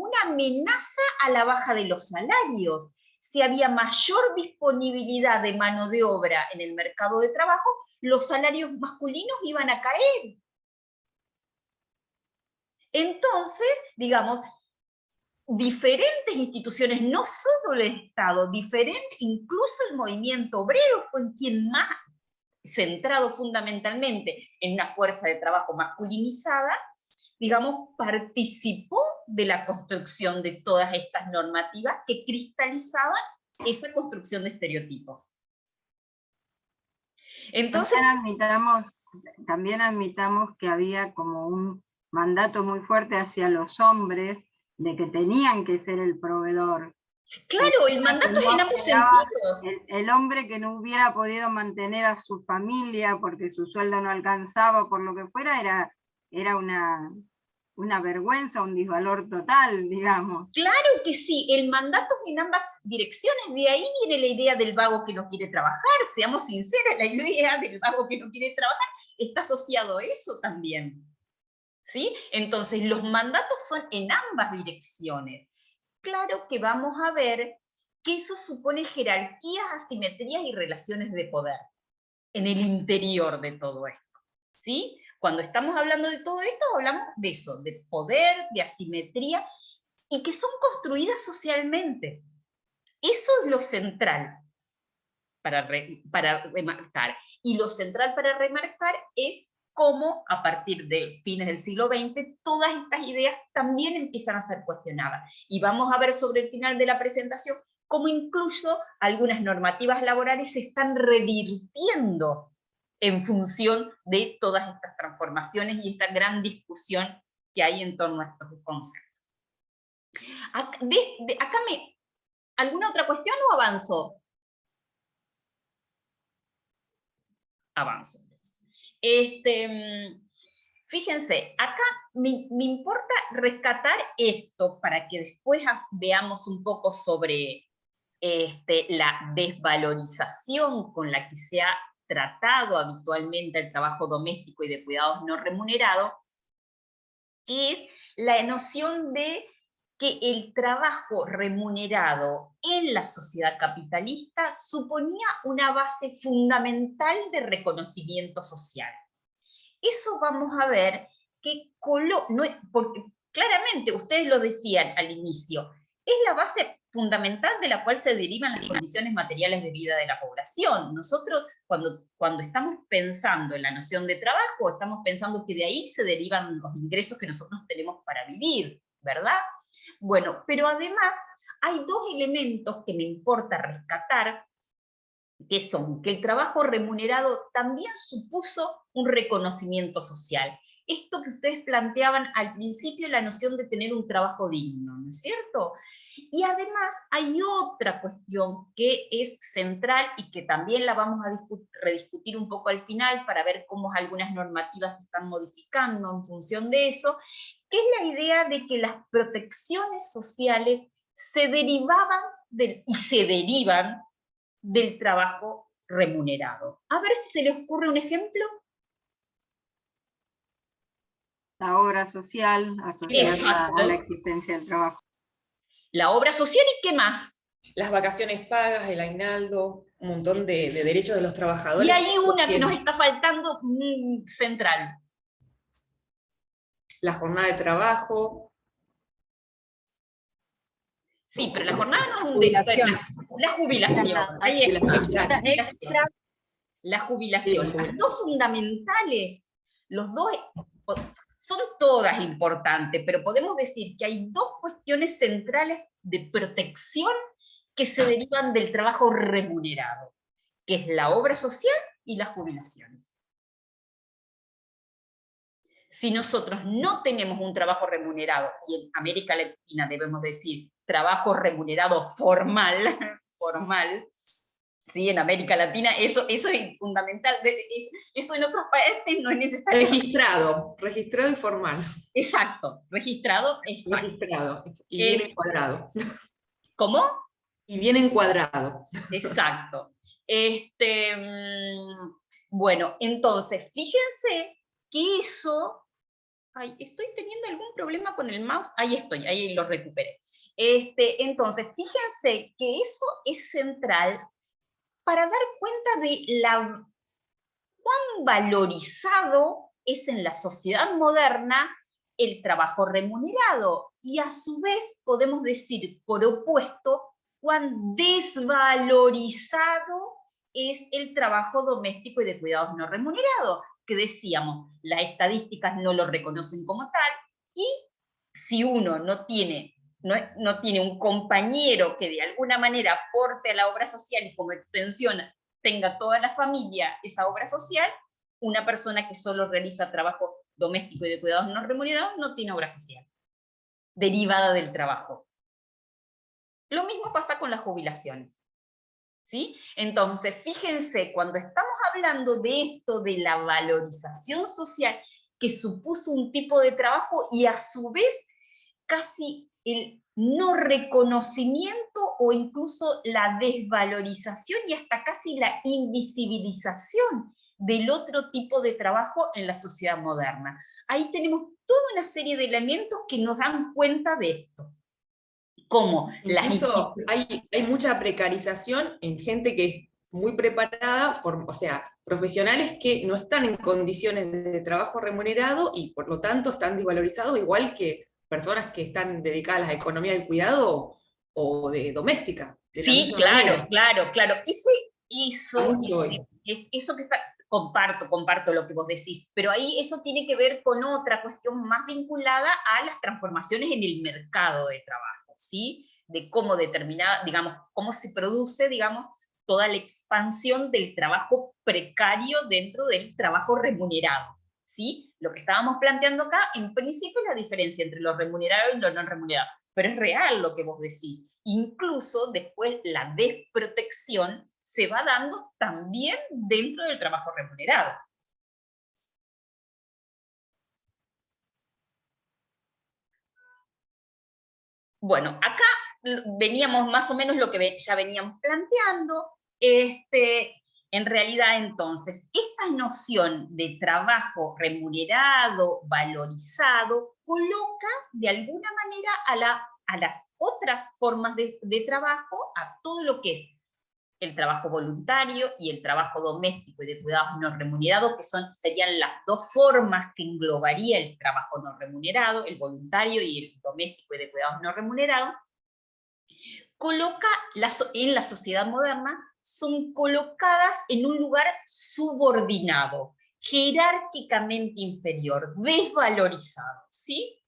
una amenaza a la baja de los salarios. Si había mayor disponibilidad de mano de obra en el mercado de trabajo, los salarios masculinos iban a caer. Entonces, digamos, diferentes instituciones, no solo el Estado, incluso el movimiento obrero fue quien más, centrado fundamentalmente en una fuerza de trabajo masculinizada, digamos, participó de la construcción de todas estas normativas que cristalizaban esa construcción de estereotipos. Entonces, también admitamos que había como un mandato muy fuerte hacia los hombres de que tenían que ser el proveedor. Claro, el mandato es en ambos sentidos. El hombre que no hubiera podido mantener a su familia porque su sueldo no alcanzaba, por lo que fuera, era una vergüenza, un disvalor total, digamos. Claro que sí, el mandato es en ambas direcciones, de ahí viene la idea del vago que no quiere trabajar, seamos sinceros, la idea del vago que no quiere trabajar está asociado a eso también. ¿Sí? Entonces los mandatos son en ambas direcciones. Claro que vamos a ver que eso supone jerarquías, asimetrías y relaciones de poder en el interior de todo esto. ¿Sí? Cuando estamos hablando de todo esto, hablamos de eso, de poder, de asimetría, y que son construidas socialmente. Eso es lo central para remarcar. Y lo central para remarcar es cómo a partir de fines del siglo XX todas estas ideas también empiezan a ser cuestionadas. Y vamos a ver sobre el final de la presentación cómo incluso algunas normativas laborales se están revirtiendo en función de todas estas transformaciones y esta gran discusión que hay en torno a estos conceptos. ¿Alguna otra cuestión o avanzo? Avanzo. Fíjense, acá me importa rescatar esto para que después veamos un poco sobre la desvalorización con la que se ha tratado habitualmente el trabajo doméstico y de cuidados no remunerados, que es la noción de que el trabajo remunerado en la sociedad capitalista suponía una base fundamental de reconocimiento social. Eso vamos a ver que porque claramente ustedes lo decían al inicio, es la base fundamental de la cual se derivan las condiciones materiales de vida de la población. Nosotros cuando estamos pensando en la noción de trabajo, estamos pensando que de ahí se derivan los ingresos que nosotros tenemos para vivir, ¿verdad? Bueno, pero además hay dos elementos que me importa rescatar, que son que el trabajo remunerado también supuso un reconocimiento social. Esto que ustedes planteaban al principio, la noción de tener un trabajo digno, ¿no es cierto? Y además hay otra cuestión que es central y que también la vamos a rediscutir un poco al final para ver cómo algunas normativas se están modificando en función de eso, que es la idea de que las protecciones sociales se derivaban y se derivan del trabajo remunerado. A ver si se les ocurre un ejemplo. La obra social asociada a la existencia del trabajo. La obra social y ¿qué más? Las vacaciones pagas, el aguinaldo, un montón de derechos de los trabajadores. Y hay una que nos está faltando central. La jornada de trabajo. Sí, pero la jornada no es un derecho. La jubilación. Ahí está. La jubilación. Las dos fundamentales, los dos son todas importantes, pero podemos decir que hay dos cuestiones centrales de protección que se derivan del trabajo remunerado, que es la obra social y las jubilaciones. Si nosotros no tenemos un trabajo remunerado, y en América Latina debemos decir trabajo remunerado formal, ¿sí? En América Latina eso es fundamental, eso en otros países no es necesario. Registrado y formal. Exacto, registrado, exacto. Registrado, y bien encuadrado. ¿Cómo? Y bien encuadrado. Exacto. Bueno, entonces, fíjense que eso... Ay, estoy teniendo algún problema con el mouse. Ahí estoy, ahí lo recuperé. Entonces, fíjense que eso es central para dar cuenta de cuán valorizado es en la sociedad moderna el trabajo remunerado. Y a su vez podemos decir, por opuesto, cuán desvalorizado es el trabajo doméstico y de cuidados no remunerado, que decíamos, las estadísticas no lo reconocen como tal, y si uno no tiene un compañero que de alguna manera aporte a la obra social y como extensión tenga toda la familia esa obra social, una persona que solo realiza trabajo doméstico y de cuidados no remunerados no tiene obra social, derivada del trabajo. Lo mismo pasa con las jubilaciones. ¿Sí? Entonces, fíjense, cuando estamos hablando de esto, de la valorización social que supuso un tipo de trabajo y a su vez casi el no reconocimiento o incluso la desvalorización y hasta casi la invisibilización del otro tipo de trabajo en la sociedad moderna. Ahí tenemos toda una serie de elementos que nos dan cuenta de esto. Como incluso hay mucha precarización en gente que es muy preparada, o sea, profesionales que no están en condiciones de trabajo remunerado y por lo tanto están desvalorizados, igual que personas que están dedicadas a la economía del cuidado o de doméstica. Sí, claro. Eso que está, comparto lo que vos decís, pero ahí eso tiene que ver con otra cuestión más vinculada a las transformaciones en el mercado de trabajo. ¿Sí? De cómo cómo se produce, toda la expansión del trabajo precario dentro del trabajo remunerado, ¿sí? Lo que estábamos planteando acá, en principio, es la diferencia entre lo remunerado y lo no remunerado, pero es real lo que vos decís. Incluso después la desprotección se va dando también dentro del trabajo remunerado. Bueno, acá veníamos más o menos lo que ya veníamos planteando. En realidad, entonces, esta noción de trabajo remunerado, valorizado, coloca de alguna manera a las otras formas de trabajo, a todo lo que es el trabajo voluntario y el trabajo doméstico y de cuidados no remunerados, que serían las dos formas que englobaría el trabajo no remunerado, el voluntario y el doméstico y de cuidados no remunerados, en la sociedad moderna, son colocadas en un lugar subordinado, jerárquicamente inferior, desvalorizado, ¿sí?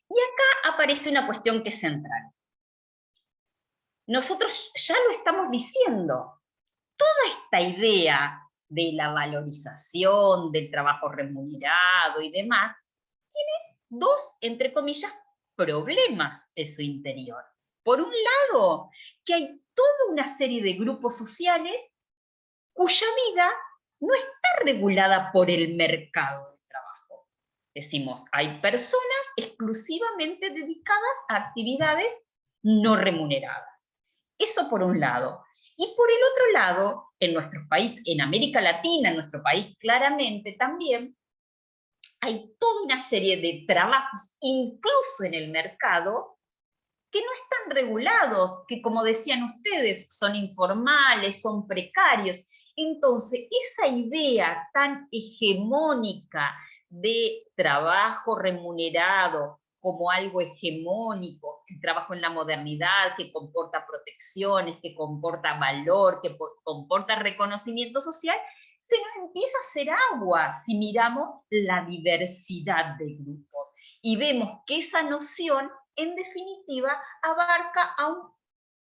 Y acá aparece una cuestión que es central. Nosotros ya lo estamos diciendo. Toda esta idea de la valorización del trabajo remunerado y demás, tiene dos, entre comillas, problemas en su interior. Por un lado, que hay toda una serie de grupos sociales cuya vida no está regulada por el mercado de trabajo. Decimos, hay personas exclusivamente dedicadas a actividades no remuneradas. Eso por un lado. Y por el otro lado, en nuestro país, en América Latina, en nuestro país claramente también, hay toda una serie de trabajos, incluso en el mercado, que no están regulados, que como decían ustedes, son informales, son precarios. Entonces, esa idea tan hegemónica de trabajo remunerado como algo hegemónico, el trabajo en la modernidad, que comporta protecciones, que comporta valor, que comporta reconocimiento social, se nos empieza a hacer agua si miramos la diversidad de grupos. Y vemos que esa noción, en definitiva, abarca a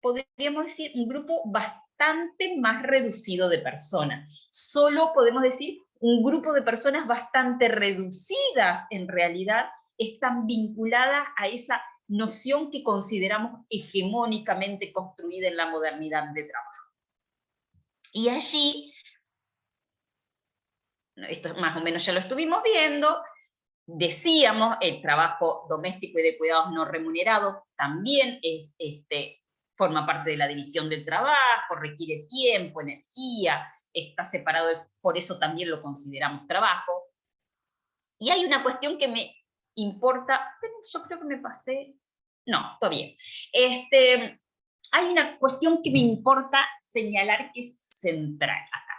podríamos decir, un grupo bastante más reducido de personas. Solo podemos decir un grupo de personas bastante reducidas, en realidad, están vinculadas a esa noción que consideramos hegemónicamente construida en la modernidad de trabajo. Y allí, esto más o menos ya lo estuvimos viendo, decíamos, el trabajo doméstico y de cuidados no remunerados también es forma parte de la división del trabajo, requiere tiempo, energía, está separado, por eso también lo consideramos trabajo. Y hay una cuestión que me importa, pero yo creo que me pasé, no, todavía. Hay una cuestión que me importa señalar que es central acá.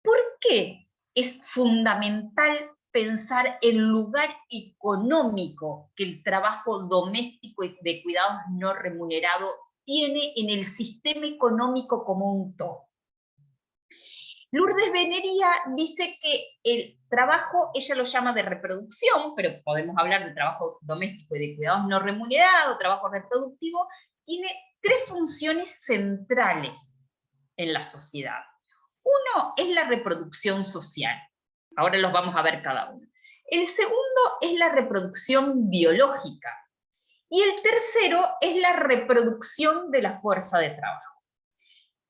¿Por qué es fundamental pensar el lugar económico que el trabajo doméstico y de cuidados no remunerado tiene en el sistema económico como un todo? Lourdes Venería dice que el trabajo, ella lo llama de reproducción, pero podemos hablar de trabajo doméstico y de cuidados no remunerado, trabajo reproductivo, tiene 3 funciones centrales en la sociedad. Uno es la reproducción social. Ahora los vamos a ver cada uno. El segundo es la reproducción biológica. Y el tercero es la reproducción de la fuerza de trabajo.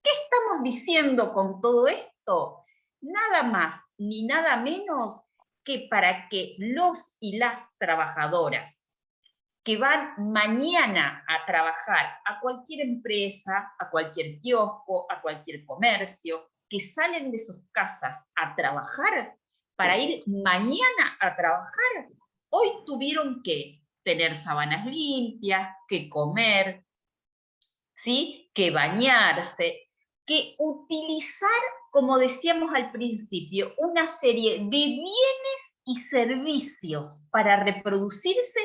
¿Qué estamos diciendo con todo esto? Nada más ni nada menos que para que los y las trabajadoras que van mañana a trabajar a cualquier empresa, a cualquier kiosco, a cualquier comercio, que salen de sus casas a trabajar, para ir mañana a trabajar, hoy tuvieron que tener sábanas limpias, que comer, ¿sí? Que bañarse, que utilizar, como decíamos al principio, una serie de bienes y servicios para reproducirse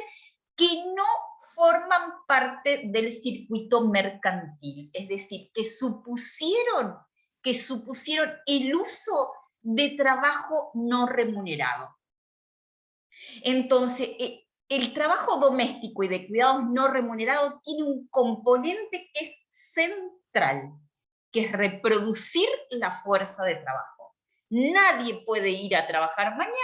que no forman parte del circuito mercantil, es decir, que supusieron el uso de trabajo no remunerado. Entonces, el trabajo doméstico y de cuidados no remunerados tiene un componente que es central, que es reproducir la fuerza de trabajo. Nadie puede ir a trabajar mañana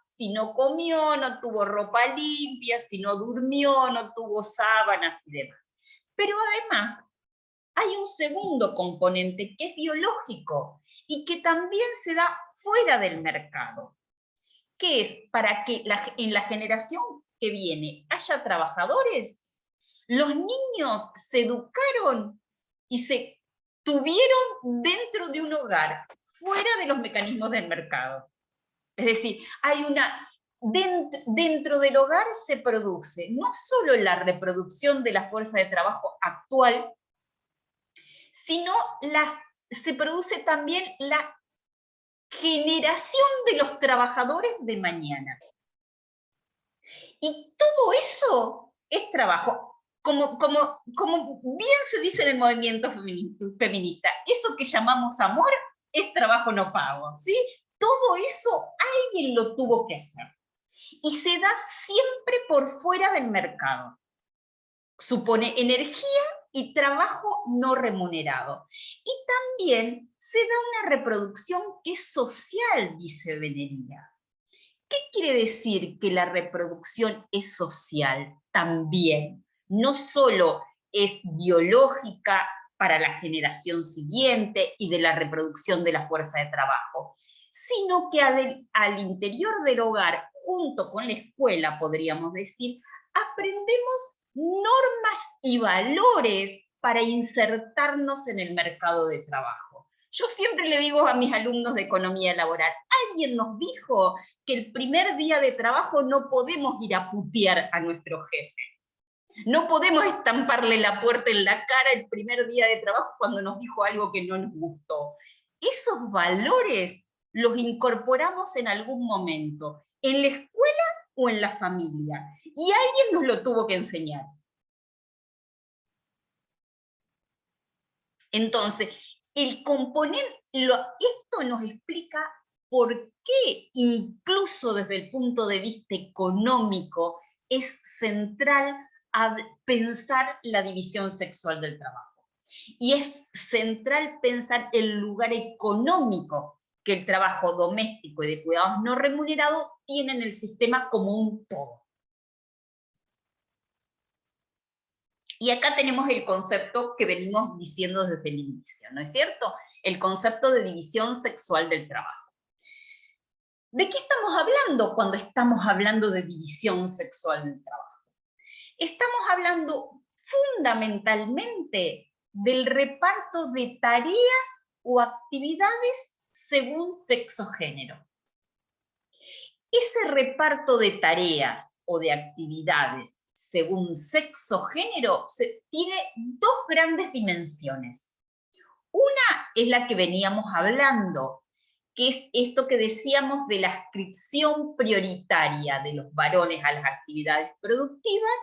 si no comió, no tuvo ropa limpia, si no durmió, no tuvo sábanas y demás. Pero además, hay un segundo componente que es biológico y que también se da fuera del mercado, que es para que en la generación que viene haya trabajadores, los niños se educaron y se tuvieron dentro de un hogar, fuera de los mecanismos del mercado. Es decir, hay dentro del hogar se produce no solo la reproducción de la fuerza de trabajo actual, sino se produce también la generación de los trabajadores de mañana. Y todo eso es trabajo. Como bien se dice en el movimiento feminista, eso que llamamos amor es trabajo no pago, ¿sí? Todo eso alguien lo tuvo que hacer. Y se da siempre por fuera del mercado. Supone energía y trabajo no remunerado. Y también se da una reproducción que es social, dice Venería. ¿Qué quiere decir que la reproducción es social? También, no solo es biológica para la generación siguiente y de la reproducción de la fuerza de trabajo, sino que al interior del hogar, junto con la escuela, podríamos decir, aprendemos normas y valores para insertarnos en el mercado de trabajo. Yo siempre le digo a mis alumnos de economía laboral, alguien nos dijo que el primer día de trabajo no podemos ir a putear a nuestro jefe. No podemos estamparle la puerta en la cara el primer día de trabajo cuando nos dijo algo que no nos gustó. Esos valores los incorporamos en algún momento, en la escuela o en la familia, y alguien nos lo tuvo que enseñar. Entonces, el componente, esto nos explica por qué, incluso desde el punto de vista económico, es central pensar la división sexual del trabajo. Y es central pensar el lugar económico que el trabajo doméstico y de cuidados no remunerados tiene en el sistema como un todo. Y acá tenemos el concepto que venimos diciendo desde el inicio, ¿no es cierto? El concepto de división sexual del trabajo. ¿De qué estamos hablando cuando estamos hablando de división sexual del trabajo? Estamos hablando fundamentalmente del reparto de tareas o actividades según sexo-género. Ese reparto de tareas o de actividades según sexo-género tiene dos grandes dimensiones. Una es la que veníamos hablando, que es esto que decíamos de la adscripción prioritaria de los varones a las actividades productivas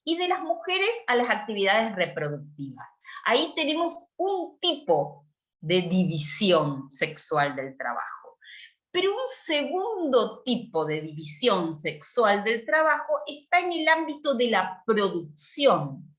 y de las mujeres a las actividades reproductivas. Ahí tenemos un tipo de división sexual del trabajo. Pero un segundo tipo de división sexual del trabajo está en el ámbito de la producción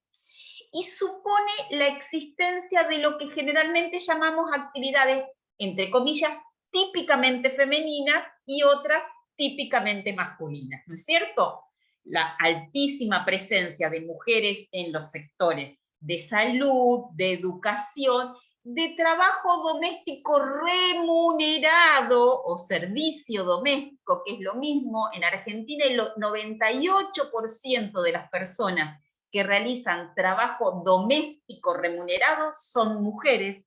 y supone la existencia de lo que generalmente llamamos actividades, entre comillas, típicamente femeninas y otras típicamente masculinas, ¿no es cierto? La altísima presencia de mujeres en los sectores de salud, de educación, de trabajo doméstico remunerado o servicio doméstico, que es lo mismo. En Argentina el 98% de las personas que realizan trabajo doméstico remunerado son mujeres,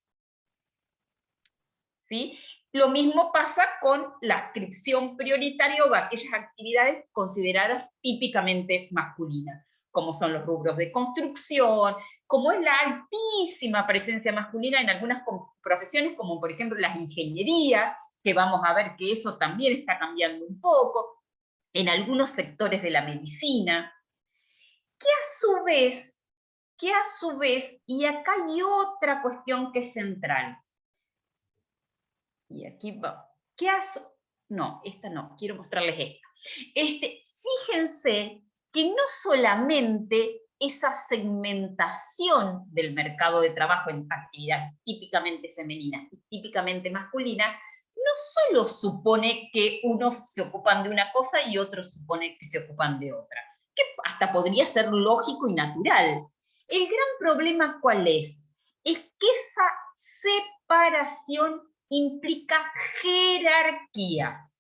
¿sí? Lo mismo pasa con la adscripción prioritaria o aquellas actividades consideradas típicamente masculinas, como son los rubros de construcción, como es la altísima presencia masculina en algunas profesiones, como por ejemplo las ingenierías, que vamos a ver que eso también está cambiando un poco, en algunos sectores de la medicina, que a su vez, y acá hay otra cuestión que es central, y aquí va, no, esta no, quiero mostrarles esta. Fíjense que no solamente esa segmentación del mercado de trabajo en actividades típicamente femeninas y típicamente masculinas, no solo supone que unos se ocupan de una cosa y otros supone que se ocupan de otra, que hasta podría ser lógico y natural. El gran problema, ¿cuál es? Es que esa separación implica jerarquías.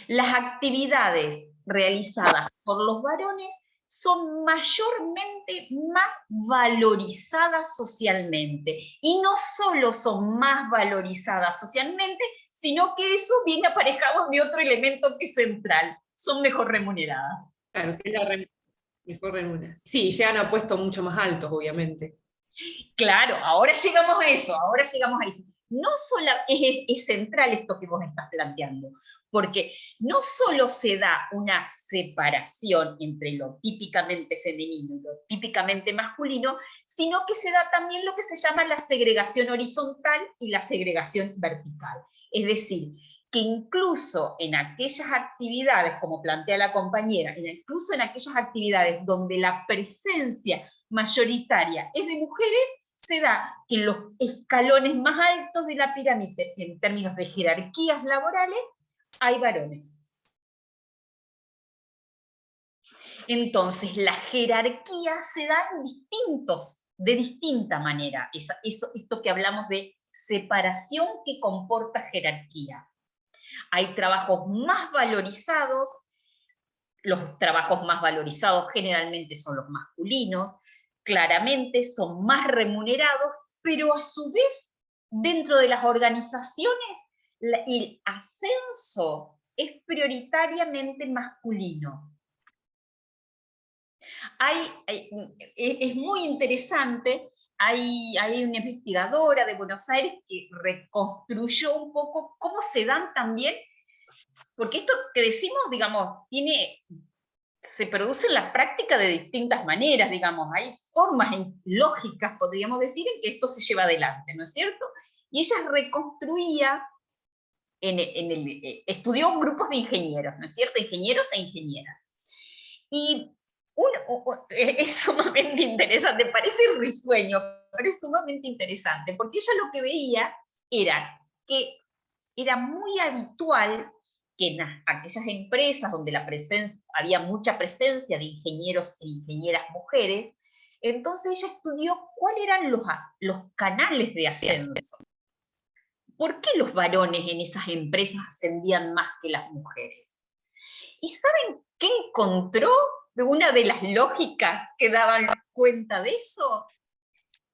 Las actividades realizadas por los varones son mayormente más valorizadas socialmente. Y no solo son más valorizadas socialmente, sino que eso viene aparejado de otro elemento que es central. Son mejor remuneradas. Claro, que es la mejor remuneración. Sí, llegan a puestos mucho más altos, obviamente. Claro, ahora llegamos a eso. No solo es central esto que vos estás planteando, porque no solo se da una separación entre lo típicamente femenino y lo típicamente masculino, sino que se da también lo que se llama la segregación horizontal y la segregación vertical. Es decir, que incluso en aquellas actividades, como plantea la compañera, incluso en aquellas actividades donde la presencia mayoritaria es de mujeres, se da que en los escalones más altos de la pirámide, en términos de jerarquías laborales, hay varones. Entonces, la jerarquía se da de distinta manera. Esto que hablamos de separación que comporta jerarquía. Hay trabajos más valorizados, los trabajos más valorizados generalmente son los masculinos, claramente son más remunerados, pero a su vez, dentro de las organizaciones, el ascenso es prioritariamente masculino. Es muy interesante, hay una investigadora de Buenos Aires que reconstruyó un poco cómo se dan también, porque esto que decimos, digamos, se produce en la práctica de distintas maneras, digamos, hay formas lógicas, podríamos decir, en que esto se lleva adelante, ¿no es cierto? Y ella reconstruía, estudió grupos de ingenieros, ¿no es cierto? Ingenieros e ingenieras. Y es sumamente interesante, parece risueño, pero es sumamente interesante, porque ella lo que veía era que era muy habitual que en aquellas empresas donde había mucha presencia de ingenieros e ingenieras mujeres, entonces ella estudió cuáles eran los canales de ascenso. ¿Por qué los varones en esas empresas ascendían más que las mujeres? ¿Y saben qué encontró? Una de las lógicas que daban cuenta de eso?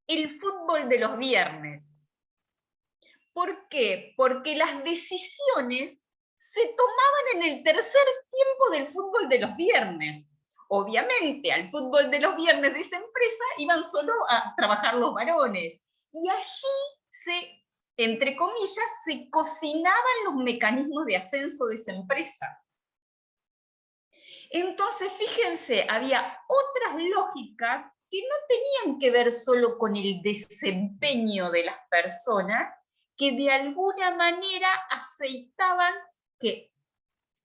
El fútbol de los viernes. ¿Por qué? Porque las decisiones se tomaban en el tercer tiempo del fútbol de los viernes. Obviamente, al fútbol de los viernes de esa empresa iban solo a trabajar los varones. Y allí entre comillas, se cocinaban los mecanismos de ascenso de esa empresa. Entonces, fíjense, había otras lógicas que no tenían que ver solo con el desempeño de las personas, que de alguna manera aceitaban que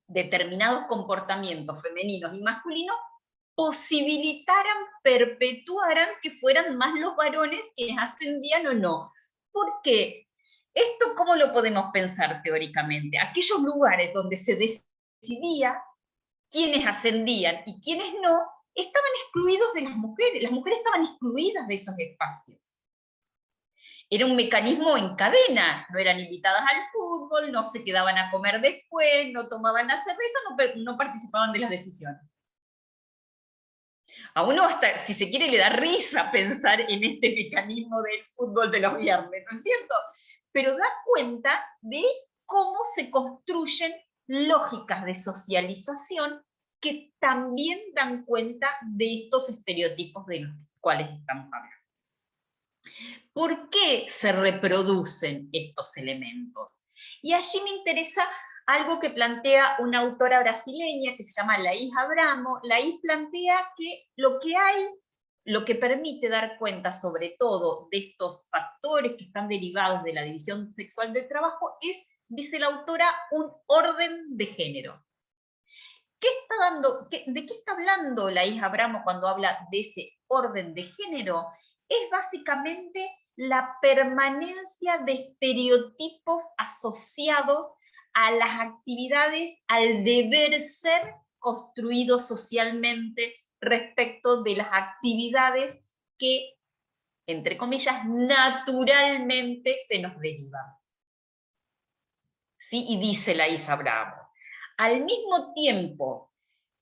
determinados comportamientos femeninos y masculinos posibilitaran, perpetuaran que fueran más los varones quienes ascendían o no. ¿Por qué? ¿Esto cómo lo podemos pensar teóricamente? Aquellos lugares donde se decidía quiénes ascendían y quiénes no, estaban excluidos de las mujeres estaban excluidas de esos espacios. Era un mecanismo en cadena, no eran invitadas al fútbol, no se quedaban a comer después, no tomaban la cerveza, no participaban de las decisiones. A uno hasta, si se quiere, le da risa pensar en este mecanismo del fútbol de los viernes, ¿no es cierto? Pero da cuenta de cómo se construyen lógicas de socialización que también dan cuenta de estos estereotipos de los cuales estamos hablando. ¿Por qué se reproducen estos elementos? Y allí me interesa algo que plantea una autora brasileña que se llama Laís Abramo. Laís plantea que lo que permite dar cuenta sobre todo de estos factores que están derivados de la división sexual del trabajo es, dice la autora, un orden de género. ¿De qué está hablando Laís Abramo cuando habla de ese orden de género? Es básicamente la permanencia de estereotipos asociados a las actividades, al deber ser construido socialmente respecto de las actividades que, entre comillas, naturalmente se nos derivan. ¿Sí? Y dice Laís Abramo, al mismo tiempo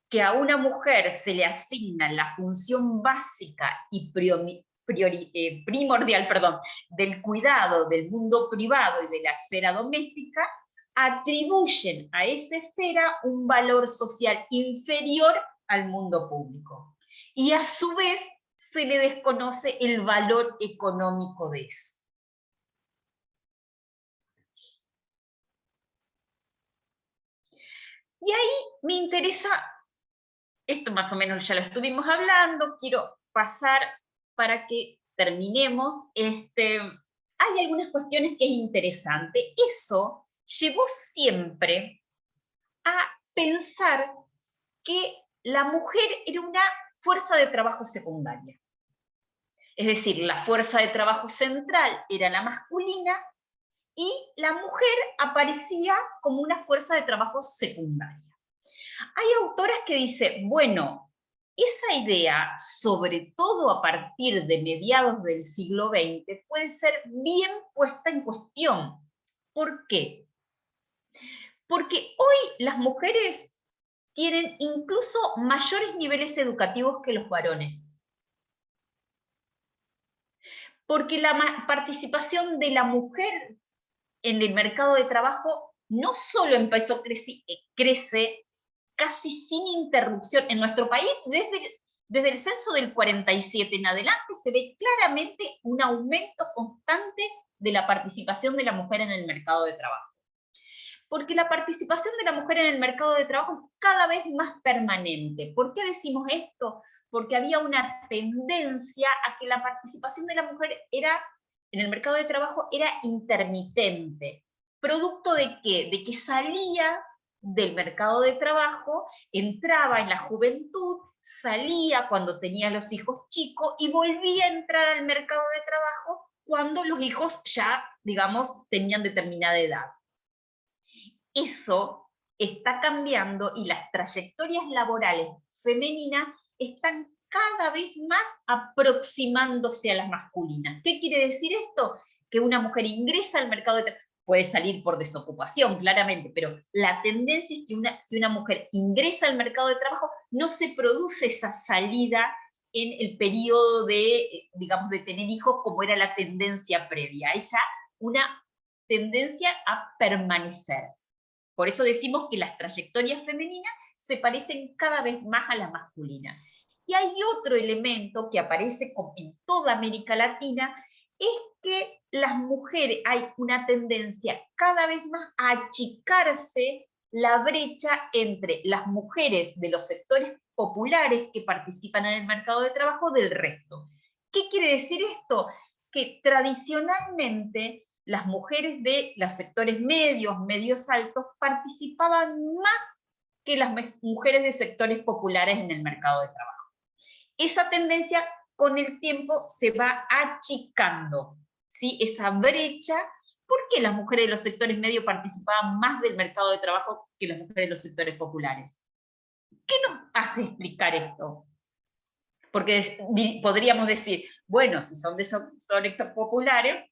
que a una mujer se le asigna la función básica y primordial del cuidado del mundo privado y de la esfera doméstica, atribuyen a esa esfera un valor social inferior al mundo público. Y a su vez se le desconoce el valor económico de eso. Y ahí me interesa, esto más o menos ya lo estuvimos hablando, quiero pasar para que terminemos. Hay algunas cuestiones que es interesante. Eso llevó siempre a pensar que la mujer era una fuerza de trabajo secundaria. Es decir, la fuerza de trabajo central era la masculina y la mujer aparecía como una fuerza de trabajo secundaria. Hay autoras que dicen, bueno, esa idea, sobre todo a partir de mediados del siglo XX, puede ser bien puesta en cuestión. ¿Por qué? Porque hoy las mujeres tienen incluso mayores niveles educativos que los varones. Porque la participación de la mujer en el mercado de trabajo no solo crece casi sin interrupción. En nuestro país, desde el censo del 47 en adelante, se ve claramente un aumento constante de la participación de la mujer en el mercado de trabajo. Porque la participación de la mujer en el mercado de trabajo es cada vez más permanente. ¿Por qué decimos esto? Porque había una tendencia a que la participación de la mujer en el mercado de trabajo era intermitente. ¿Producto de qué? De que salía del mercado de trabajo, entraba en la juventud, salía cuando tenía los hijos chicos y volvía a entrar al mercado de trabajo cuando los hijos ya, digamos, tenían determinada edad. Eso está cambiando y las trayectorias laborales femeninas están cada vez más aproximándose a las masculinas. ¿Qué quiere decir esto? Que una mujer ingresa al mercado de trabajo, puede salir por desocupación, claramente, pero la tendencia es que si una mujer ingresa al mercado de trabajo, no se produce esa salida en el periodo de, digamos, de tener hijos como era la tendencia previa. Hay ya una tendencia a permanecer. Por eso decimos que las trayectorias femeninas se parecen cada vez más a la masculina. Y hay otro elemento que aparece en toda América Latina, es que las mujeres, hay una tendencia cada vez más a achicarse la brecha entre las mujeres de los sectores populares que participan en el mercado de trabajo del resto. ¿Qué quiere decir esto? Que tradicionalmente las mujeres de los sectores medios, medios altos, participaban más que las mujeres de sectores populares en el mercado de trabajo. Esa tendencia con el tiempo se va achicando, ¿sí? Esa brecha. ¿Por qué las mujeres de los sectores medios participaban más del mercado de trabajo que las mujeres de los sectores populares? ¿Qué nos hace explicar esto? Porque podríamos decir, bueno, si son de sectores populares,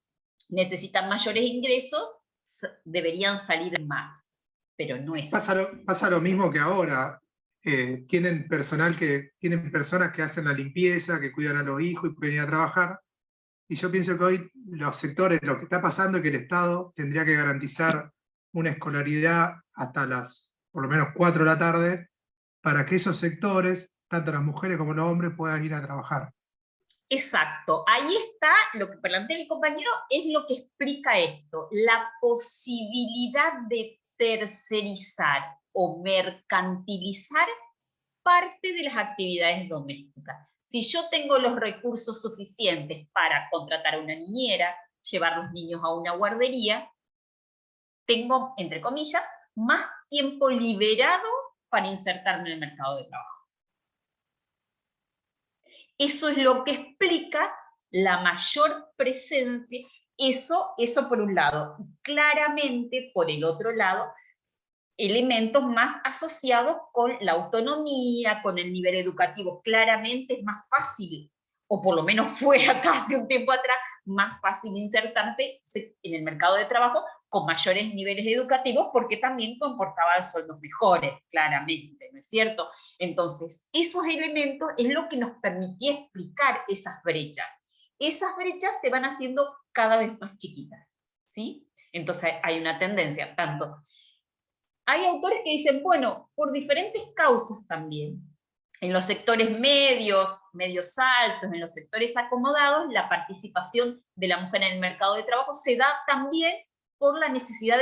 necesitan mayores ingresos, deberían salir más, pero no es así. Pasa lo mismo que ahora. Tienen personas que hacen la limpieza, que cuidan a los hijos y pueden ir a trabajar. Y yo pienso que hoy los sectores, lo que está pasando es que el Estado tendría que garantizar una escolaridad hasta las, por lo menos 4 de la tarde, para que esos sectores, tanto las mujeres como los hombres, puedan ir a trabajar. Exacto, ahí está lo que plantea el compañero, es lo que explica esto, la posibilidad de tercerizar o mercantilizar parte de las actividades domésticas. Si yo tengo los recursos suficientes para contratar a una niñera, llevar a los niños a una guardería, tengo, entre comillas, más tiempo liberado para insertarme en el mercado de trabajo. Eso es lo que explica la mayor presencia, eso por un lado, y claramente por el otro lado, elementos más asociados con la autonomía, con el nivel educativo. Claramente es más fácil, o por lo menos fue hasta hace un tiempo atrás, más fácil insertarse en el mercado de trabajo con mayores niveles educativos, porque también comportaba sueldos mejores, claramente, ¿no es cierto? Entonces, esos elementos es lo que nos permitía explicar esas brechas. Esas brechas se van haciendo cada vez más chiquitas, ¿sí? Entonces hay una tendencia, tanto... Hay autores que dicen, bueno, por diferentes causas también. En los sectores medios, medios altos, en los sectores acomodados, la participación de la mujer en el mercado de trabajo se da también por la necesidad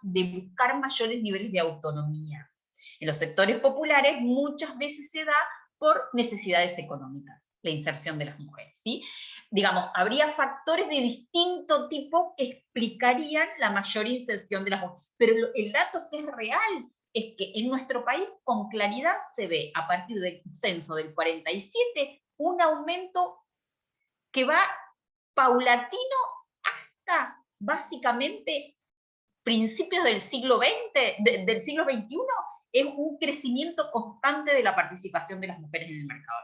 de buscar mayores niveles de autonomía. En los sectores populares muchas veces se da por necesidades económicas, la inserción de las mujeres, ¿sí? Digamos, habría factores de distinto tipo que explicarían la mayor inserción de las mujeres. Pero el dato que es real es que en nuestro país con claridad se ve a partir del censo del 47 un aumento que va paulatino hasta básicamente principios del siglo XX, del siglo XXI, es un crecimiento constante de la participación de las mujeres en el mercado.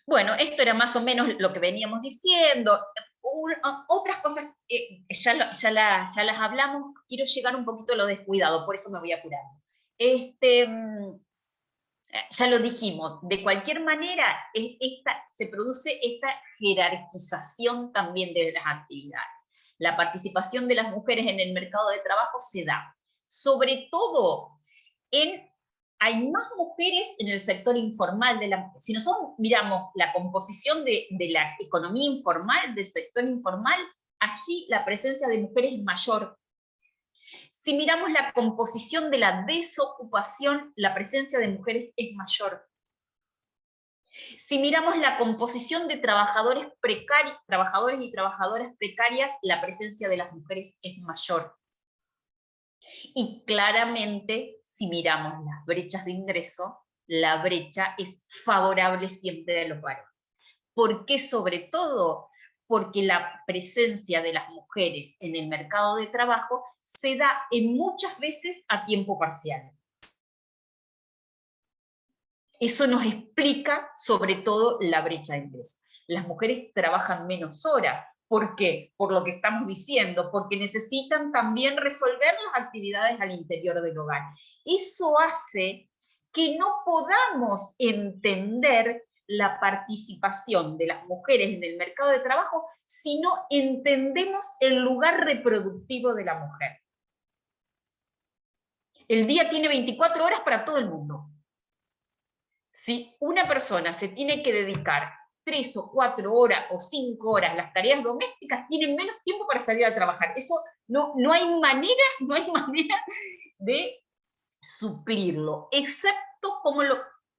Bueno, esto era más o menos lo que veníamos diciendo. Otras cosas, ya las hablamos, quiero llegar un poquito a lo descuidado, por eso me voy apurando. Ya lo dijimos, de cualquier manera se produce esta jerarquización también de las actividades. La participación de las mujeres en el mercado de trabajo se da, sobre todo hay más mujeres en el sector informal. Si nosotros miramos la composición de la economía informal, del sector informal, allí la presencia de mujeres es mayor. Si miramos la composición de la desocupación, la presencia de mujeres es mayor. Si miramos la composición de trabajadores precarios, trabajadores y trabajadoras precarias, la presencia de las mujeres es mayor. Y claramente, si miramos las brechas de ingreso, la brecha es favorable siempre a los varones. ¿Por qué sobre todo? Porque la presencia de las mujeres en el mercado de trabajo se da muchas veces a tiempo parcial. Eso nos explica sobre todo la brecha de ingreso. Las mujeres trabajan menos horas. ¿Por qué? Por lo que estamos diciendo, porque necesitan también resolver las actividades al interior del hogar. Eso hace que no podamos entender la participación de las mujeres en el mercado de trabajo si no entendemos el lugar reproductivo de la mujer. El día tiene 24 horas para todo el mundo. Si una persona se tiene que dedicar 3 o 4 horas o 5 horas a las tareas domésticas, tiene menos tiempo para salir a trabajar. Eso no hay manera de suplirlo, excepto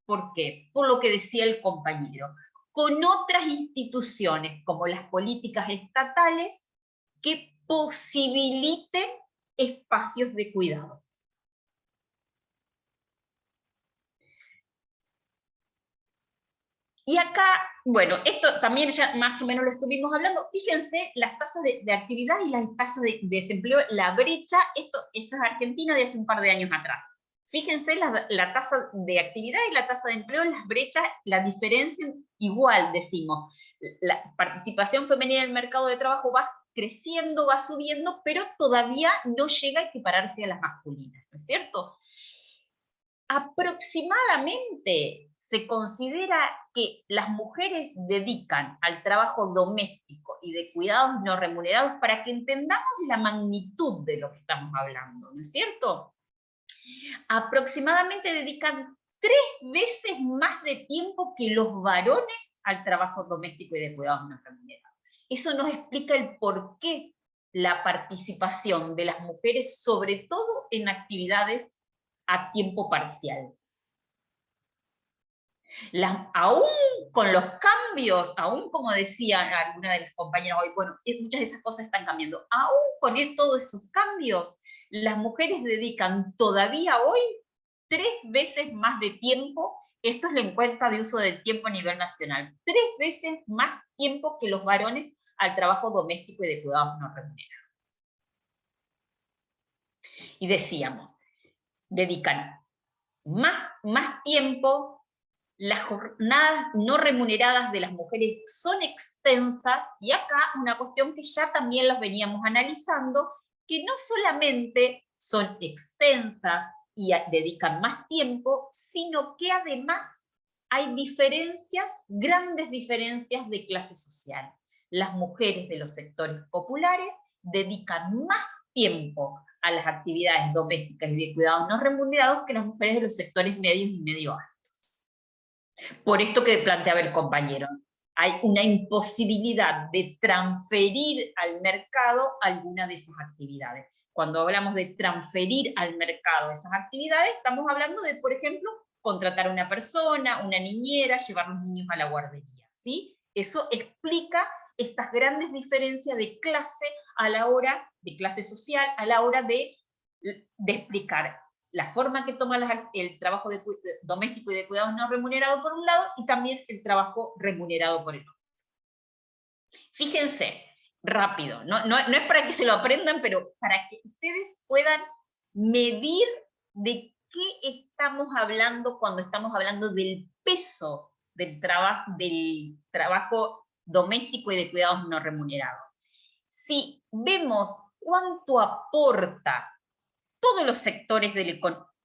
¿por qué? Por lo que decía el compañero, con otras instituciones como las políticas estatales que posibiliten espacios de cuidado. Y acá, bueno, esto también ya más o menos lo estuvimos hablando. Fíjense las tasas de actividad y las tasas de desempleo, la brecha, esto es Argentina de hace un par de años atrás. Fíjense la tasa de actividad y la tasa de empleo, las brechas, la diferencia igual, decimos. La participación femenina en el mercado de trabajo va creciendo, va subiendo, pero todavía no llega a equipararse a las masculinas, ¿no es cierto? Aproximadamente se considera que las mujeres dedican al trabajo doméstico y de cuidados no remunerados, para que entendamos la magnitud de lo que estamos hablando, ¿no es cierto? Aproximadamente dedican 3 veces más de tiempo que los varones al trabajo doméstico y de cuidados no remunerados. Eso nos explica el por qué la participación de las mujeres, sobre todo en actividades a tiempo parcial. Aún con los cambios, aún como decía alguna de las compañeras hoy, bueno, muchas de esas cosas están cambiando, aún con todos esos cambios, las mujeres dedican todavía hoy 3 veces más de tiempo, esto es la encuesta de uso del tiempo a nivel nacional, 3 veces más tiempo que los varones al trabajo doméstico y de cuidados no remunerados. Y decíamos, dedican más tiempo. Las jornadas no remuneradas de las mujeres son extensas, y acá una cuestión que ya también las veníamos analizando, que no solamente son extensas y dedican más tiempo, sino que además hay diferencias, grandes diferencias de clase social. Las mujeres de los sectores populares dedican más tiempo a las actividades domésticas y de cuidados no remunerados que las mujeres de los sectores medios y medio altos. Por esto que planteaba el compañero, hay una imposibilidad de transferir al mercado alguna de esas actividades. Cuando hablamos de transferir al mercado esas actividades, estamos hablando de, por ejemplo, contratar a una persona, una niñera, llevar a los niños a la guardería, ¿sí? Eso explica estas grandes diferencias de clase a la hora, de clase social, a la hora de explicar la forma que toma el trabajo doméstico y de cuidados no remunerado por un lado, y también el trabajo remunerado por el otro. Fíjense, rápido, no es para que se lo aprendan, pero para que ustedes puedan medir de qué estamos hablando cuando estamos hablando del peso del trabajo doméstico y de cuidados no remunerados. Si vemos cuánto aporta todos los sectores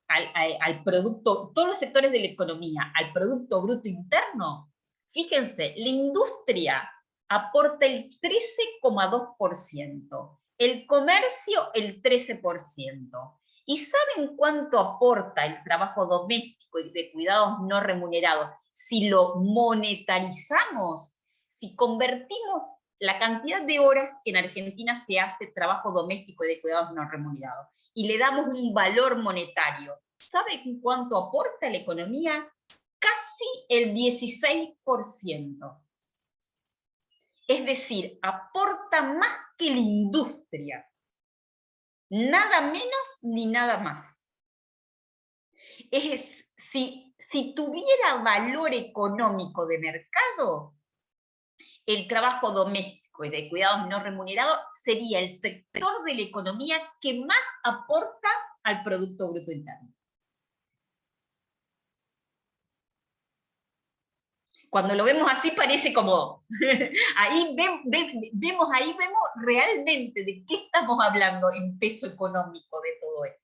al producto, todos los sectores de la economía, al Producto Bruto Interno, fíjense, la industria aporta el 13,2%, el comercio el 13%. ¿Y saben cuánto aporta el trabajo doméstico y de cuidados no remunerados si lo monetarizamos? Si convertimos la cantidad de horas que en Argentina se hace trabajo doméstico y de cuidados no remunerados y le damos un valor monetario, ¿saben cuánto aporta a la economía? Casi el 16%. Es decir, aporta más que la industria. Nada menos ni nada más. Si tuviera valor económico de mercado, el trabajo doméstico y de cuidados no remunerados sería el sector de la economía que más aporta al Producto Bruto Interno. Cuando lo vemos así parece como, ahí vemos realmente de qué estamos hablando en peso económico de todo esto.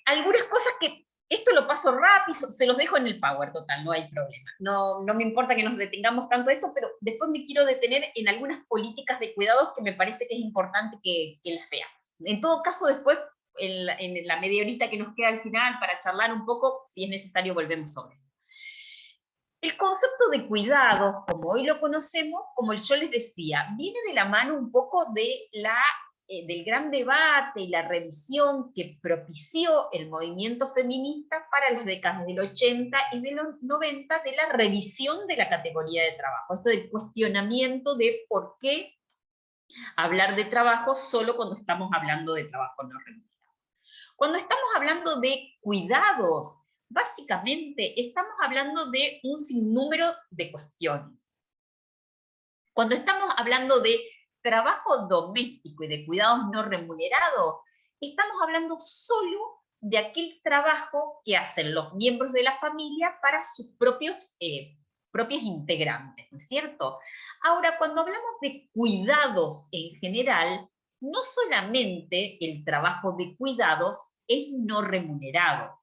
algunas cosas que, esto lo paso rápido, se los dejo en el Power, total, no hay problema. No me importa que nos detengamos tanto esto, pero después me quiero detener en algunas políticas de cuidados que me parece que es importante que las veamos. En todo caso, después, en la media horita que nos queda al final, para charlar un poco, si es necesario, volvemos sobre. El concepto de cuidado, como hoy lo conocemos, como yo les decía, viene de la mano un poco de del gran debate y la revisión que propició el movimiento feminista para las décadas del 80 y de los 90, de la revisión de la categoría de trabajo. Esto del cuestionamiento de por qué hablar de trabajo solo cuando estamos hablando de trabajo no remunerado. Cuando estamos hablando de cuidados, básicamente estamos hablando de un sinnúmero de cuestiones. Cuando estamos hablando de trabajo doméstico y de cuidados no remunerados, estamos hablando solo de aquel trabajo que hacen los miembros de la familia para sus propios integrantes, ¿no es cierto? Ahora, cuando hablamos de cuidados en general, no solamente el trabajo de cuidados es no remunerado.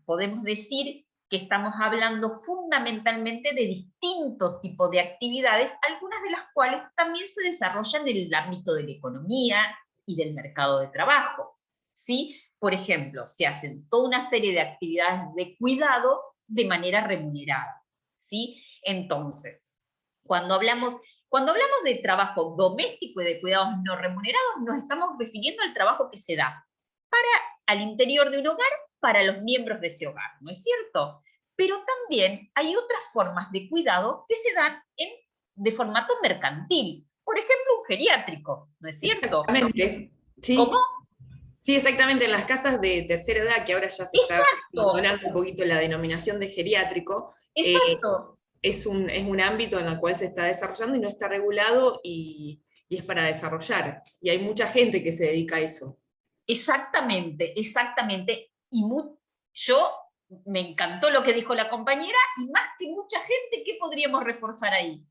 Podemos decir que estamos hablando fundamentalmente de distintos tipos de actividades, algunas de las cuales también se desarrollan en el ámbito de la economía y del mercado de trabajo, ¿sí? Por ejemplo, se hacen toda una serie de actividades de cuidado de manera remunerada, ¿sí? Entonces, cuando hablamos de trabajo doméstico y de cuidados no remunerados, nos estamos refiriendo al trabajo que se da al interior de un hogar, para los miembros de ese hogar, ¿no es cierto? Pero también hay otras formas de cuidado que se dan de formato mercantil. Por ejemplo, un geriátrico, ¿no es cierto? Exactamente. Sí. ¿Cómo? Sí, exactamente, en las casas de tercera edad, que ahora ya se está abandonando un poquito la denominación de geriátrico. Exacto. Es un ámbito en el cual se está desarrollando y no está regulado y es para desarrollar. Y hay mucha gente que se dedica a eso. Exactamente, exactamente. Y yo me encantó lo que dijo la compañera, y más que mucha gente, ¿qué podríamos reforzar ahí?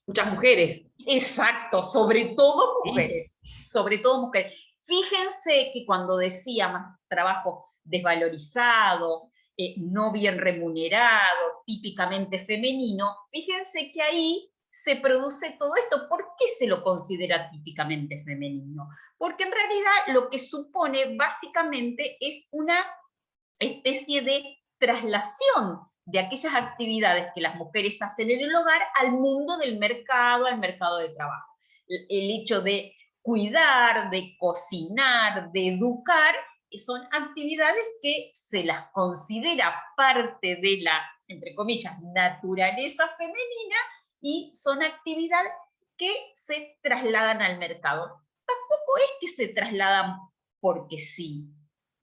Muchas mujeres. Exacto, sobre todo mujeres. Sobre todo mujeres. Fíjense que cuando decíamos trabajo desvalorizado, no bien remunerado, típicamente femenino, fíjense que ahí se produce todo esto. ¿Por qué se lo considera típicamente femenino? Porque en realidad lo que supone básicamente es una especie de traslación de aquellas actividades que las mujeres hacen en el hogar al mundo del mercado, al mercado de trabajo. El hecho de cuidar, de cocinar, de educar, son actividades que se las considera parte de la, entre comillas, naturaleza femenina, y son actividades que se trasladan al mercado. Tampoco es que se trasladan porque sí.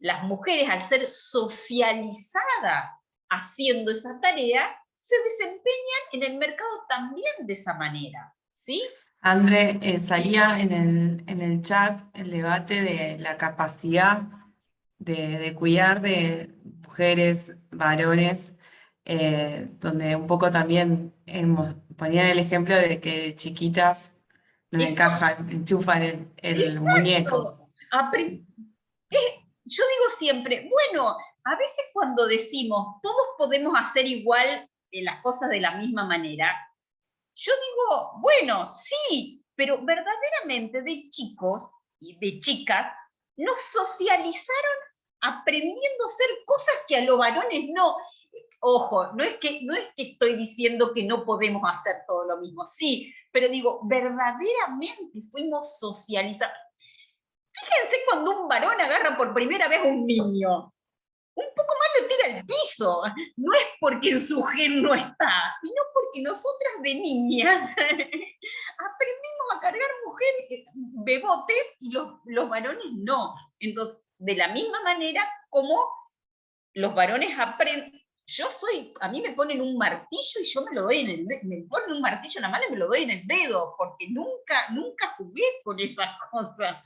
Las mujeres, al ser socializadas haciendo esa tarea, se desempeñan en el mercado también de esa manera, ¿sí? André, salía en el chat el debate de la capacidad de cuidar de mujeres, varones, donde un poco también ponían el ejemplo de que chiquitas no encajan, enchufan el muñeco. Yo digo siempre, bueno, a veces cuando decimos todos podemos hacer igual las cosas de la misma manera, yo digo, bueno, sí, pero verdaderamente de chicos y de chicas nos socializaron aprendiendo a hacer cosas que a los varones no. Ojo, no es que estoy diciendo que no podemos hacer todo lo mismo, sí, pero digo, verdaderamente fuimos socializados. Fíjense cuando un varón agarra por primera vez a un niño, un poco más lo tira al piso. No es porque en su gen no está, sino porque nosotras de niñas aprendimos a cargar mujeres, bebotes, y los varones no. Entonces, de la misma manera como los varones aprenden. A mí me ponen un martillo y yo me lo doy en el dedo, me ponen un martillo en la mano y me lo doy en el dedo, porque nunca jugué con esas cosas.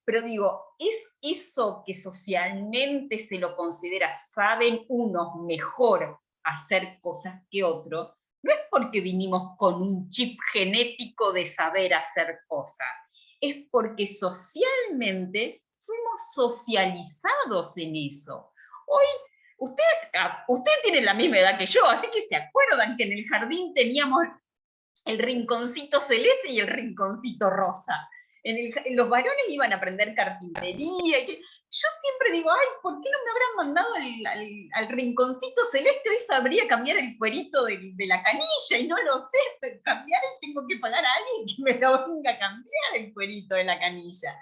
Pero digo, es eso que socialmente se lo considera, saben unos mejor hacer cosas que otros, no es porque vinimos con un chip genético de saber hacer cosas, es porque socialmente fuimos socializados en eso. Hoy, ustedes tienen la misma edad que yo, así que se acuerdan que en el jardín teníamos el rinconcito celeste y el rinconcito rosa. Los varones iban a aprender carpintería. Yo siempre digo, ay, ¿por qué no me habrán mandado al rinconcito celeste? Hoy sabría cambiar el cuerito de la canilla, y no lo sé, pero cambiar y tengo que pagar a alguien que me lo venga a cambiar el cuerito de la canilla.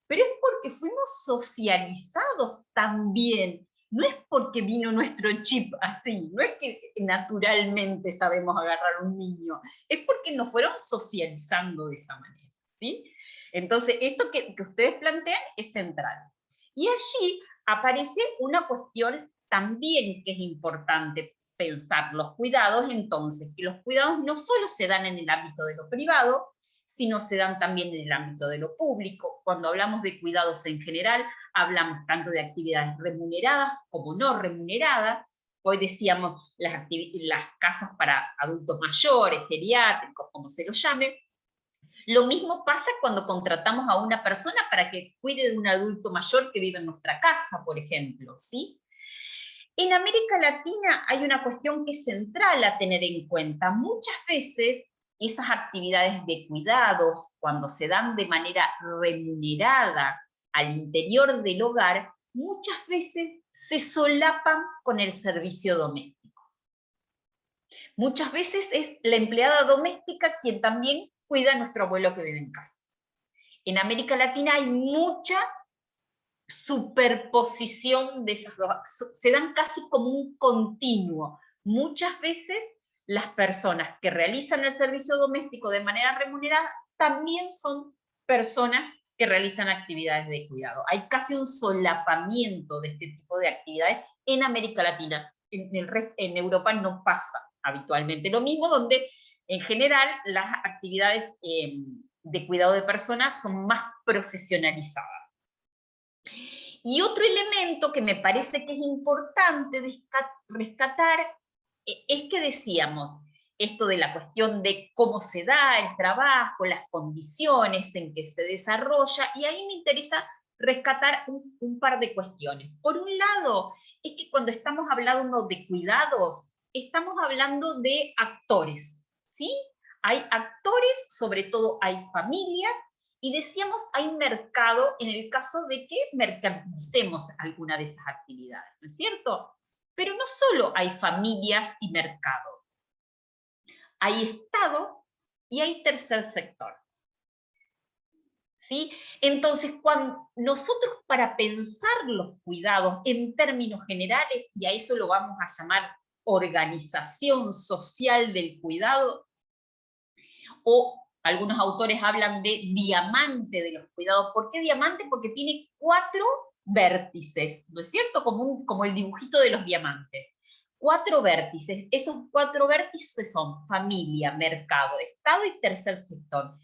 Pero es porque fuimos socializados también. No es porque vino nuestro chip así, no es que naturalmente sabemos agarrar un niño, es porque nos fueron socializando de esa manera, ¿sí? Entonces, esto que ustedes plantean es central. Y allí aparece una cuestión también que es importante pensar, los cuidados, entonces, que los cuidados no solo se dan en el ámbito de lo privado, sino se dan también en el ámbito de lo público. Cuando hablamos de cuidados en general, hablamos tanto de actividades remuneradas como no remuneradas. Hoy decíamos las casas para adultos mayores, geriátricos, como se lo llame. Lo mismo pasa cuando contratamos a una persona para que cuide de un adulto mayor que vive en nuestra casa, por ejemplo, ¿sí? En América Latina hay una cuestión que es central a tener en cuenta. Muchas veces esas actividades de cuidados, cuando se dan de manera remunerada al interior del hogar, muchas veces se solapan con el servicio doméstico. Muchas veces es la empleada doméstica quien también cuida a nuestro abuelo que vive en casa. En América Latina hay mucha superposición de esas dos, se dan casi como un continuo. Muchas veces las personas que realizan el servicio doméstico de manera remunerada también son personas que realizan actividades de cuidado. Hay casi un solapamiento de este tipo de actividades en América Latina. En Europa no pasa habitualmente lo mismo, donde en general las actividades de cuidado de personas son más profesionalizadas. Y otro elemento que me parece que es importante rescatar es que decíamos esto de la cuestión de cómo se da el trabajo, las condiciones en que se desarrolla, y ahí me interesa rescatar un par de cuestiones. Por un lado, es que cuando estamos hablando de cuidados, estamos hablando de actores, ¿sí? Hay actores, sobre todo hay familias, y decíamos, hay mercado en el caso de que mercantilicemos alguna de esas actividades, ¿no es cierto? Pero no solo hay familias y mercado. Hay Estado y hay tercer sector. ¿Sí? Entonces, cuando nosotros para pensar los cuidados en términos generales, y a eso lo vamos a llamar organización social del cuidado, o algunos autores hablan de diamante de los cuidados. ¿Por qué diamante? Porque tiene 4 vértices, ¿no es cierto? Como el dibujito de los diamantes. 4 vértices. Esos 4 vértices son familia, mercado, Estado y tercer sector.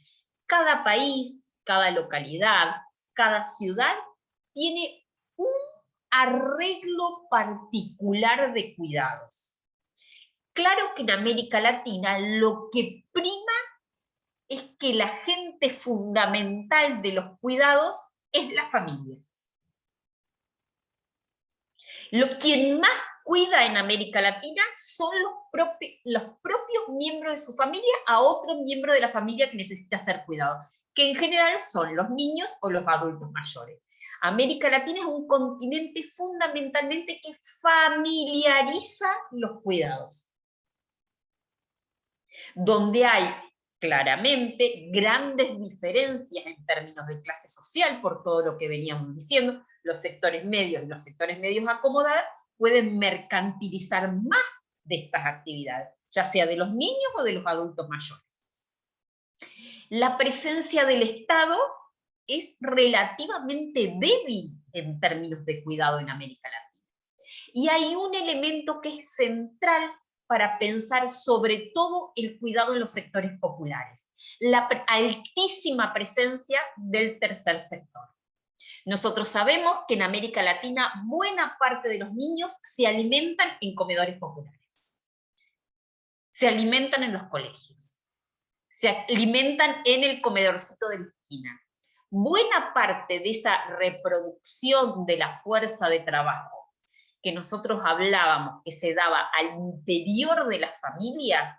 Cada país, cada localidad, cada ciudad tiene un arreglo particular de cuidados. Claro que en América Latina lo que prima es que el agente fundamental de los cuidados es la familia. Quien más cuida en América Latina son los propios miembros de su familia a otro miembro de la familia que necesita ser cuidado, que en general son los niños o los adultos mayores. América Latina es un continente fundamentalmente que familiariza los cuidados, donde hay claramente grandes diferencias en términos de clase social, por todo lo que veníamos diciendo. Los sectores medios y los sectores medios acomodados pueden mercantilizar más de estas actividades, ya sea de los niños o de los adultos mayores. La presencia del Estado es relativamente débil en términos de cuidado en América Latina. Y hay un elemento que es central para pensar sobre todo el cuidado en los sectores populares, la altísima presencia del tercer sector. Nosotros sabemos que en América Latina buena parte de los niños se alimentan en comedores populares, se alimentan en los colegios, se alimentan en el comedorcito de la esquina. buena parte de esa reproducción de la fuerza de trabajo que nosotros hablábamos, que se daba al interior de las familias,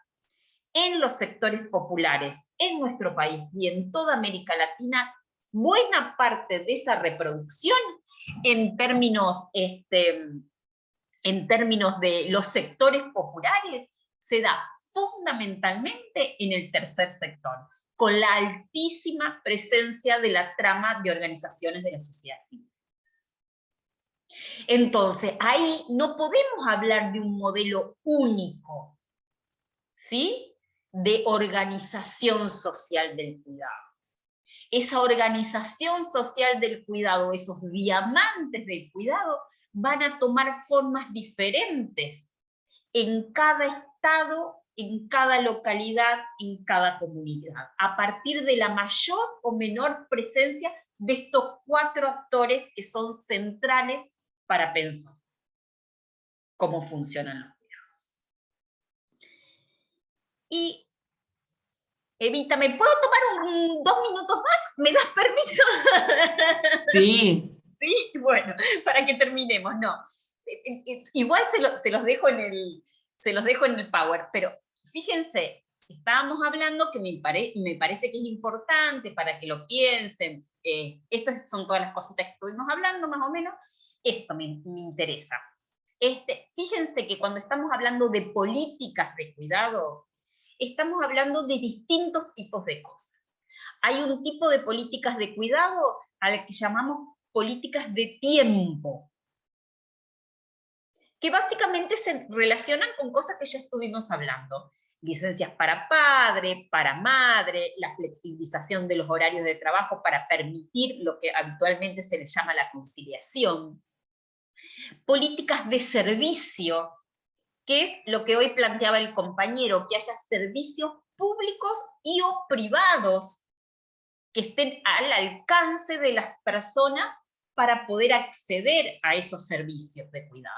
en los sectores populares, en nuestro país y en toda América Latina, buena parte de esa reproducción en términos de los sectores populares se da fundamentalmente en el tercer sector, con la altísima presencia de la trama de organizaciones de la sociedad civil. Entonces, ahí no podemos hablar de un modelo único, ¿sí?, de organización social del cuidado. Esa organización social del cuidado, esos diamantes del cuidado, van a tomar formas diferentes en cada estado, en cada localidad, en cada comunidad, a partir de la mayor o menor presencia de estos 4 actores que son centrales para pensar cómo funcionan los cuidados. Y, Evita, ¿me puedo tomar 2 minutos más? ¿Me das permiso? Sí. Sí, bueno, para que terminemos, no. Igual se los dejo en el Power, pero fíjense, estábamos hablando que me parece que es importante para que lo piensen, estas son todas las cositas que estuvimos hablando más o menos, esto me interesa. Fíjense que cuando estamos hablando de políticas de cuidado, estamos hablando de distintos tipos de cosas. Hay un tipo de políticas de cuidado al que llamamos políticas de tiempo, que básicamente se relacionan con cosas que ya estuvimos hablando. Licencias para padre, para madre, la flexibilización de los horarios de trabajo para permitir lo que habitualmente se le llama la conciliación. Políticas de servicio, que es lo que hoy planteaba el compañero, que haya servicios públicos y o privados que estén al alcance de las personas para poder acceder a esos servicios de cuidado.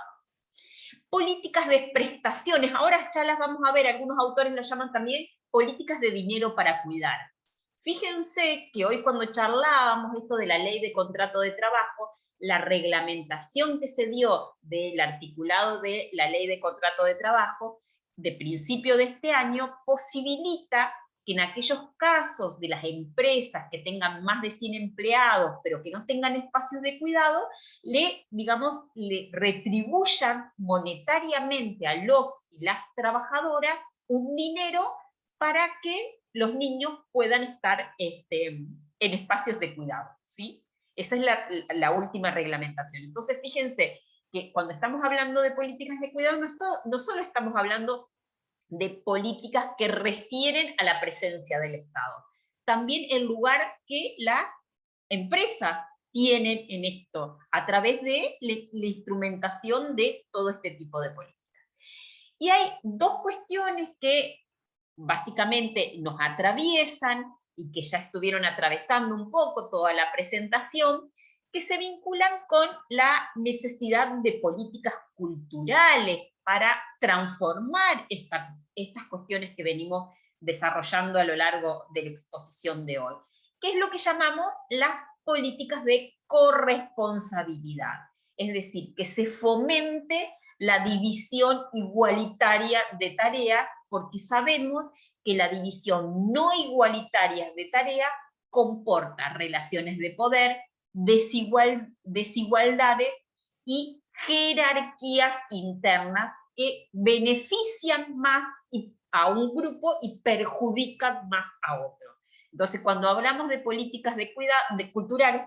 Políticas de prestaciones, ahora ya las vamos a ver, algunos autores lo llaman también políticas de dinero para cuidar. Fíjense que hoy cuando charlábamos esto de la ley de contrato de trabajo, la reglamentación que se dio del articulado de la ley de contrato de trabajo de principio de este año posibilita que en aquellos casos de las empresas que tengan más de 100 empleados, pero que no tengan espacios de cuidado, le retribuyan monetariamente a los y las trabajadoras un dinero para que los niños puedan estar en espacios de cuidado, ¿sí? Esa es la última reglamentación. Entonces, fíjense que cuando estamos hablando de políticas de cuidado, no solo estamos hablando de políticas que refieren a la presencia del Estado, también el lugar que las empresas tienen en esto, a través de la instrumentación de todo este tipo de políticas. Y hay 2 cuestiones que básicamente nos atraviesan y que ya estuvieron atravesando un poco toda la presentación, que se vinculan con la necesidad de políticas culturales para transformar estas cuestiones que venimos desarrollando a lo largo de la exposición de hoy, que es lo que llamamos las políticas de corresponsabilidad, es decir, que se fomente la división igualitaria de tareas, porque sabemos que la división no igualitaria de tareas comporta relaciones de poder, desigualdades y jerarquías internas que benefician más a un grupo y perjudican más a otro. Entonces, cuando hablamos de políticas culturales,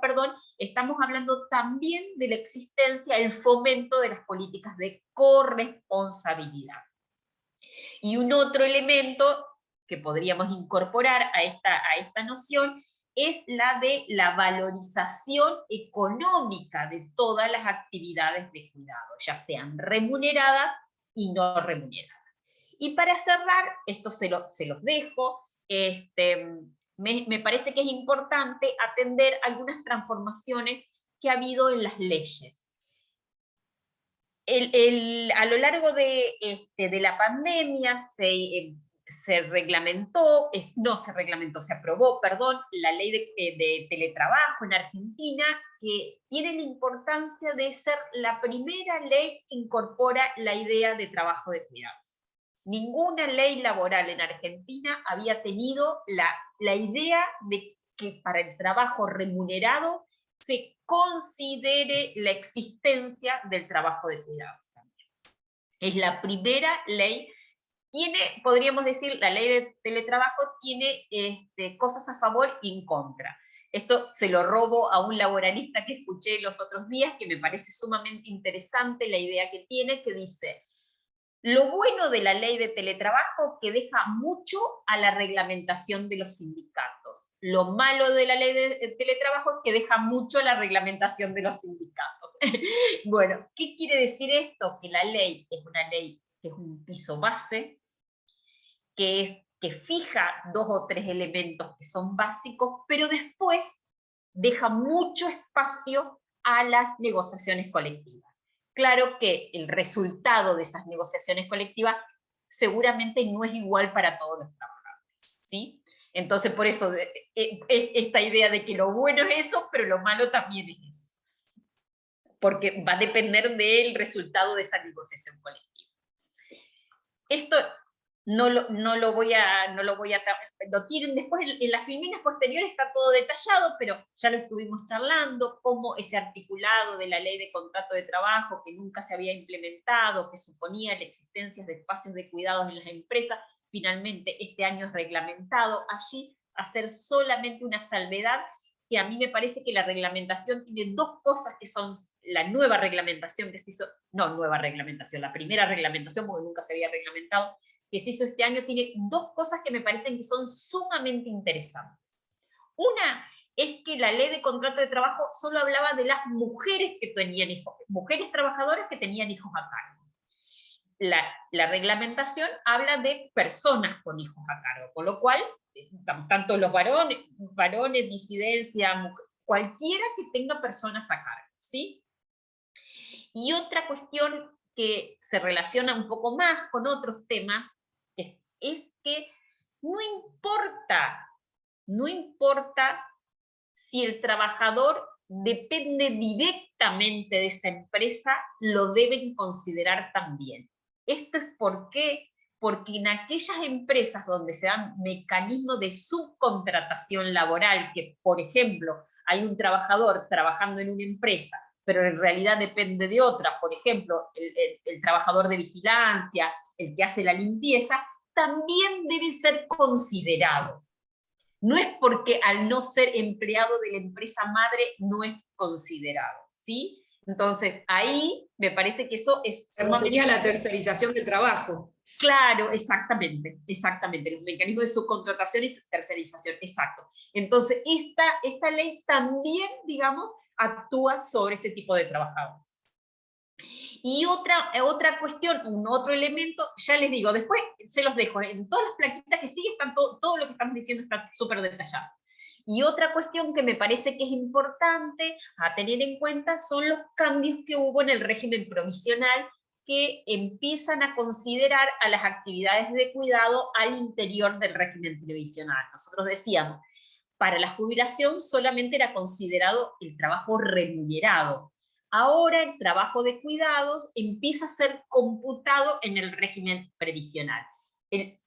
estamos hablando también de la existencia, el fomento de las políticas de corresponsabilidad. Y un otro elemento que podríamos incorporar a esta noción es la de la valorización económica de todas las actividades de cuidado, ya sean remuneradas y no remuneradas. Y para cerrar, esto se los dejo, me parece que es importante atender algunas transformaciones que ha habido en las leyes. A lo largo de la pandemia se aprobó, perdón, la ley de teletrabajo en Argentina, que tiene la importancia de ser la primera ley que incorpora la idea de trabajo de cuidados. Ninguna ley laboral en Argentina había tenido la idea de que para el trabajo remunerado se considere la existencia del trabajo de cuidados también. Es la primera ley. Podríamos decir, la ley de teletrabajo tiene cosas a favor y en contra. Esto se lo robo a un laboralista que escuché los otros días, que me parece sumamente interesante la idea que tiene, que dice: lo bueno de la ley de teletrabajo, que deja mucho a la reglamentación de los sindicatos. Lo malo de la ley de teletrabajo es que deja mucho a la reglamentación de los sindicatos. Bueno, ¿qué quiere decir esto? Que la ley es una ley que es un piso base, que fija 2 o 3 elementos que son básicos, pero después deja mucho espacio a las negociaciones colectivas. Claro que el resultado de esas negociaciones colectivas seguramente no es igual para todos los trabajadores, ¿sí? Entonces, por eso, esta idea de que lo bueno es eso, pero lo malo también es eso. Porque va a depender del resultado de esa negociación colectiva. Esto lo tienen después en las filminas posteriores, está todo detallado, pero ya lo estuvimos charlando, cómo ese articulado de la ley de contrato de trabajo, que nunca se había implementado, que suponía la existencia de espacios de cuidados en las empresas, finalmente este año es reglamentado. Allí hacer solamente una salvedad, que a mí me parece que la reglamentación tiene 2 cosas que son la nueva reglamentación que se hizo, no nueva reglamentación, la primera reglamentación, porque nunca se había reglamentado, que se hizo este año, tiene 2 cosas que me parecen que son sumamente interesantes. Una es que la ley de contrato de trabajo solo hablaba de las mujeres que tenían hijos, mujeres trabajadoras que tenían hijos a cargo. La reglamentación habla de personas con hijos a cargo, con lo cual, tanto los varones, disidencia, cualquiera que tenga personas a cargo, ¿sí? Y otra cuestión que se relaciona un poco más con otros temas, es que no importa si el trabajador depende directamente de esa empresa, lo deben considerar también. Esto es porque en aquellas empresas donde se dan mecanismos de subcontratación laboral, que por ejemplo hay un trabajador trabajando en una empresa, pero en realidad depende de otra, por ejemplo, el trabajador de vigilancia, el que hace la limpieza, también debe ser considerado. No es porque al no ser empleado de la empresa madre no es considerado, ¿sí? Entonces, ahí me parece que eso es... Sería la tercerización del trabajo. Claro, exactamente, el mecanismo de subcontratación y tercerización, exacto. Entonces, esta ley también, digamos, actúa sobre ese tipo de trabajadores. Y otra cuestión, otro elemento, ya les digo, después se los dejo, en todas las plaquitas que siguen, todo lo que estamos diciendo está súper detallado. Y otra cuestión que me parece que es importante a tener en cuenta son los cambios que hubo en el régimen provisional, que empiezan a considerar a las actividades de cuidado al interior del régimen previsional. Nosotros decíamos, para la jubilación solamente era considerado el trabajo remunerado. Ahora el trabajo de cuidados empieza a ser computado en el régimen previsional.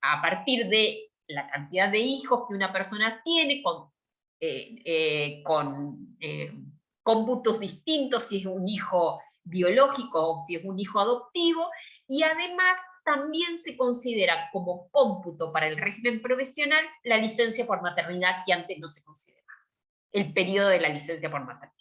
A partir de la cantidad de hijos que una persona tiene, con cómputos distintos, si es un hijo biológico o si es un hijo adoptivo, y además también se considera como cómputo para el régimen provisional la licencia por maternidad, que antes no se consideraba, el periodo de la licencia por maternidad.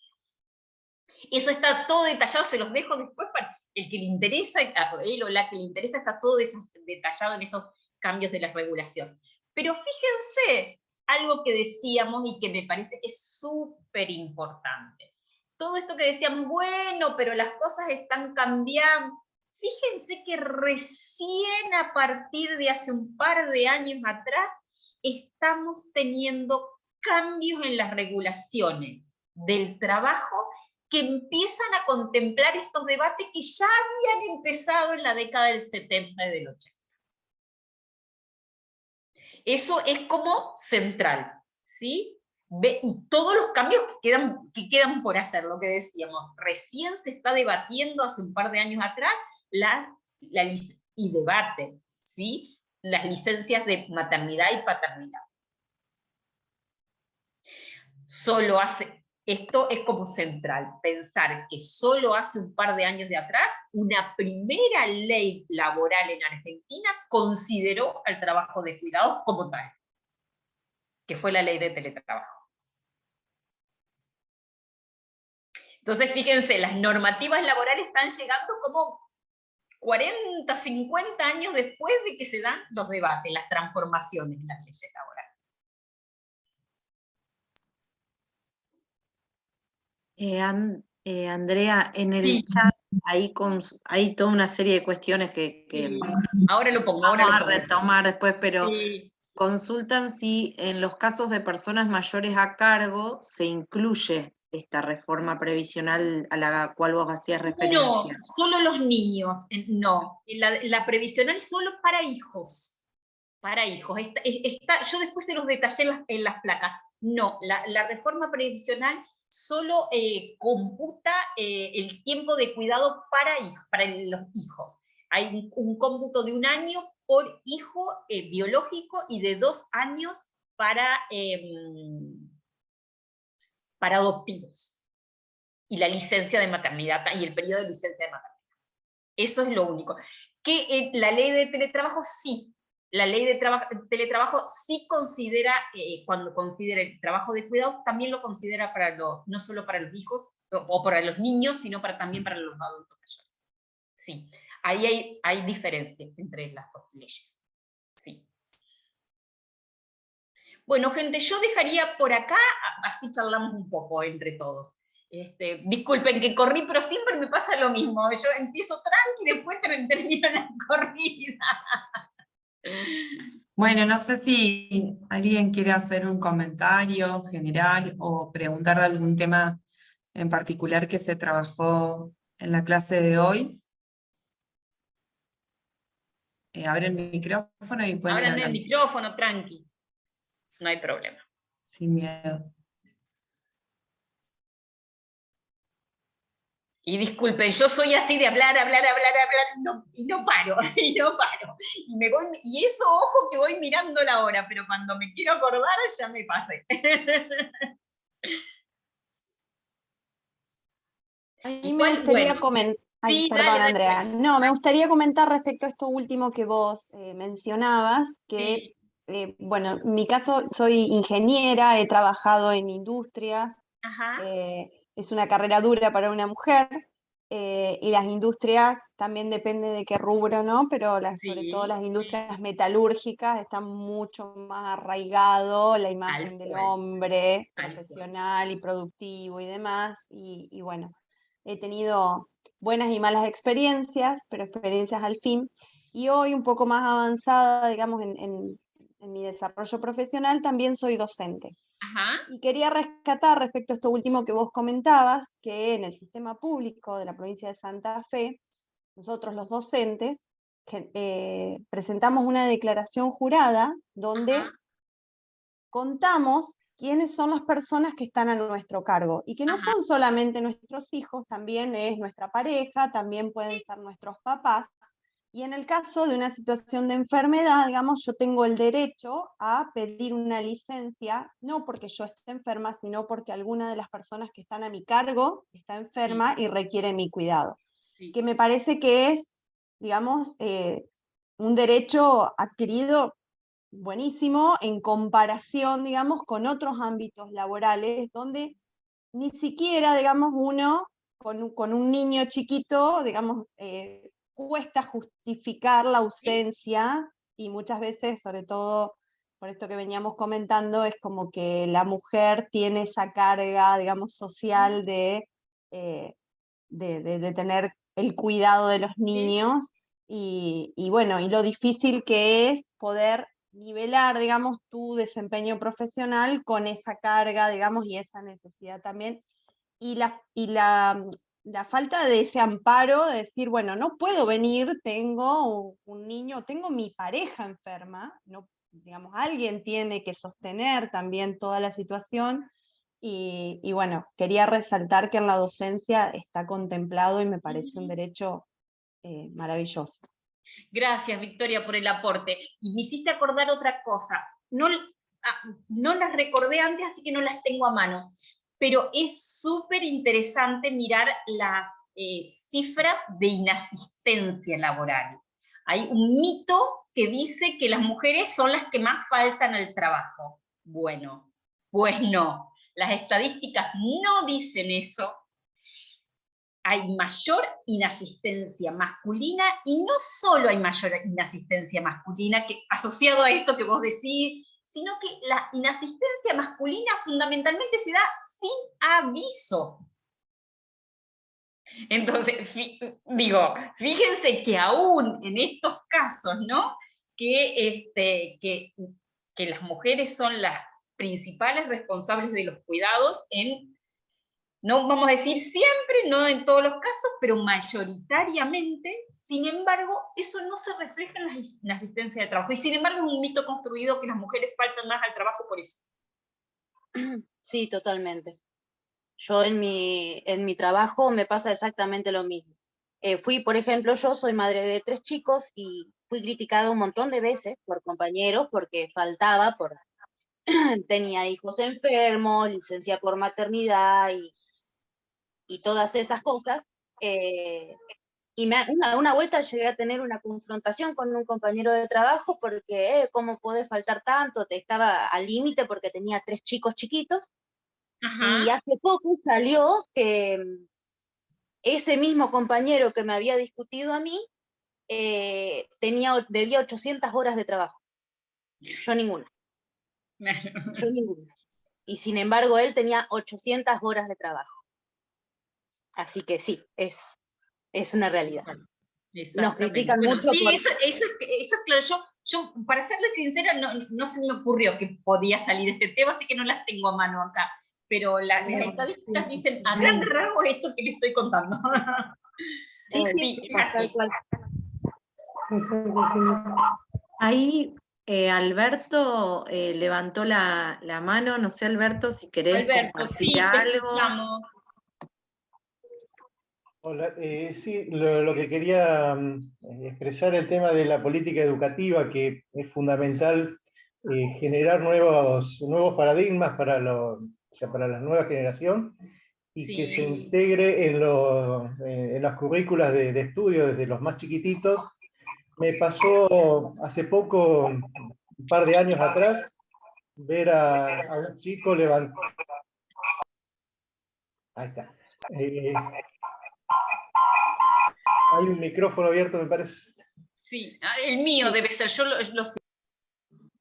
Eso está todo detallado, se los dejo después para el que le interesa, él o la que le interesa, está todo detallado en esos cambios de la regulación. Pero fíjense, algo que decíamos y que me parece que es súper importante. Todo esto que decíamos, bueno, pero las cosas están cambiando. Fíjense que recién a partir de hace un par de años atrás estamos teniendo cambios en las regulaciones del trabajo que empiezan a contemplar estos debates que ya habían empezado en la década del 70 y del 80. Eso es como central, ¿sí? Y todos los cambios que quedan por hacer, lo que decíamos, recién se está debatiendo hace un par de años atrás y debate, ¿sí? Las licencias de maternidad y paternidad. Esto es como central, pensar que solo hace un par de años de atrás, una primera ley laboral en Argentina consideró al trabajo de cuidados como tal, que fue la ley de teletrabajo. Entonces, fíjense, las normativas laborales están llegando como 40, 50 años después de que se dan los debates, las transformaciones en las leyes laborales. Andrea, en el chat hay toda una serie de cuestiones que ahora lo pongo, vamos a retomar después, pero sí. Consultan si en los casos de personas mayores a cargo se incluye esta reforma previsional a la cual vos hacías referencia. No, solo los niños, no. La previsional solo para hijos. Para hijos. Yo después se los detallé en las placas. No, la reforma previsional solo computa el tiempo de cuidado para los hijos. Hay un cómputo de 1 año por hijo biológico y de 2 años para adoptivos. Y la licencia de maternidad, y el periodo de licencia de maternidad. Eso es lo único. Que la ley de teletrabajo sí. La ley de teletrabajo sí considera, cuando considera el trabajo de cuidados, también lo considera no solo para los hijos o para los niños, sino también para los adultos mayores. Sí, ahí hay diferencia entre las dos leyes. Sí. Bueno, gente, yo dejaría por acá, así charlamos un poco entre todos. Disculpen que corrí, pero siempre me pasa lo mismo. Yo empiezo tranqui y después termino la corrida. Bueno, no sé si alguien quiere hacer un comentario general o preguntar de algún tema en particular que se trabajó en la clase de hoy. Abren el micrófono y pueden Abran hablar. el micrófono, tranqui. No hay problema. Sin miedo. Y disculpen, yo soy así de hablar, y no paro. Y eso, ojo, que voy mirando la hora, pero cuando me quiero acordar ya me pasé. A mí me gustaría comentar. Ay, Sí, perdón, dale. Andrea. No, me gustaría comentar respecto a esto último que vos mencionabas, que, bueno, en mi caso soy ingeniera, he trabajado en industrias, es una carrera dura para una mujer, y las industrias también depende de qué rubro, ¿no? Pero sobre todo las industrias metalúrgicas están mucho más arraigado la imagen del hombre profesional y productivo y demás, y bueno, he tenido buenas y malas experiencias, pero experiencias al fin, y hoy un poco más avanzada, digamos, en mi desarrollo profesional, también soy docente. Y quería rescatar respecto a esto último que vos comentabas, que en el sistema público de la provincia de Santa Fe, nosotros los docentes presentamos una declaración jurada donde contamos quiénes son las personas que están a nuestro cargo, y que no son solamente nuestros hijos, también es nuestra pareja, también pueden ser nuestros papás, y en el caso de una situación de enfermedad, digamos, yo tengo el derecho a pedir una licencia, no porque yo esté enferma, sino porque alguna de las personas que están a mi cargo está enferma y requiere mi cuidado. Que me parece que es, digamos, un derecho adquirido buenísimo en comparación, digamos, con otros ámbitos laborales, donde ni siquiera, digamos, uno con un niño chiquito, digamos, cuesta justificar la ausencia, y muchas veces, sobre todo por esto que veníamos comentando, es como que la mujer tiene esa carga, digamos, social de tener el cuidado de los niños, y bueno, y lo difícil que es poder nivelar, digamos, tu desempeño profesional con esa carga, digamos, y esa necesidad también, y la falta de ese amparo, de decir, bueno, no puedo venir, tengo un niño, tengo mi pareja enferma, no digamos, alguien tiene que sostener también toda la situación. Y bueno, quería resaltar que en la docencia está contemplado y me parece un derecho maravilloso. Gracias, Victoria, por el aporte. Y me hiciste acordar otra cosa. No las recordé antes, así que no las tengo a mano. Pero es súper interesante mirar las cifras de inasistencia laboral. Hay un mito que dice que las mujeres son las que más faltan al trabajo. Bueno, pues no. Las estadísticas no dicen eso. Hay mayor inasistencia masculina, y no solo hay mayor inasistencia masculina, que, asociado a esto que vos decís, sino que la inasistencia masculina fundamentalmente se da sin aviso. Entonces, fíjense que aún en estos casos, ¿no? Que las mujeres son las principales responsables de los cuidados no vamos a decir siempre, no en todos los casos, pero mayoritariamente. Sin embargo, eso no se refleja en la asistencia de trabajo. Y sin embargo es un mito construido que las mujeres faltan más al trabajo por eso. Sí, totalmente. Yo en mi trabajo me pasa exactamente lo mismo. Por ejemplo, yo soy madre de 3 chicos y fui criticada un montón de veces por compañeros porque faltaba, tenía hijos enfermos, licencia por maternidad y todas esas cosas. Y una vuelta llegué a tener una confrontación con un compañero de trabajo porque, ¿cómo podés faltar tanto? Estaba al límite porque tenía 3 chicos chiquitos. Ajá. Y hace poco salió que ese mismo compañero que me había discutido a mí debía 800 horas de trabajo. Yo ninguna. Yo ninguna. Y sin embargo él tenía 800 horas de trabajo. Así que sí, es una realidad. Nos critican mucho. Sí, eso es claro. Yo, para serle sincera, no se me ocurrió que podía salir este tema, así que no las tengo a mano acá. Pero las estadísticas dicen a grandes rasgos esto que le estoy contando. Sí, tal cual. Ahí Alberto levantó la mano, no sé, Alberto, si querés compartir algo. Hola, sí, lo que quería expresar el tema de la política educativa, que es fundamental generar nuevos paradigmas para la nueva generación, y que se integre en las currículas de estudio desde los más chiquititos. Me pasó hace poco, un par de años atrás, ver a un chico levantar... Ahí está. Hay un micrófono abierto, me parece. Sí, el mío debe ser, yo lo sé.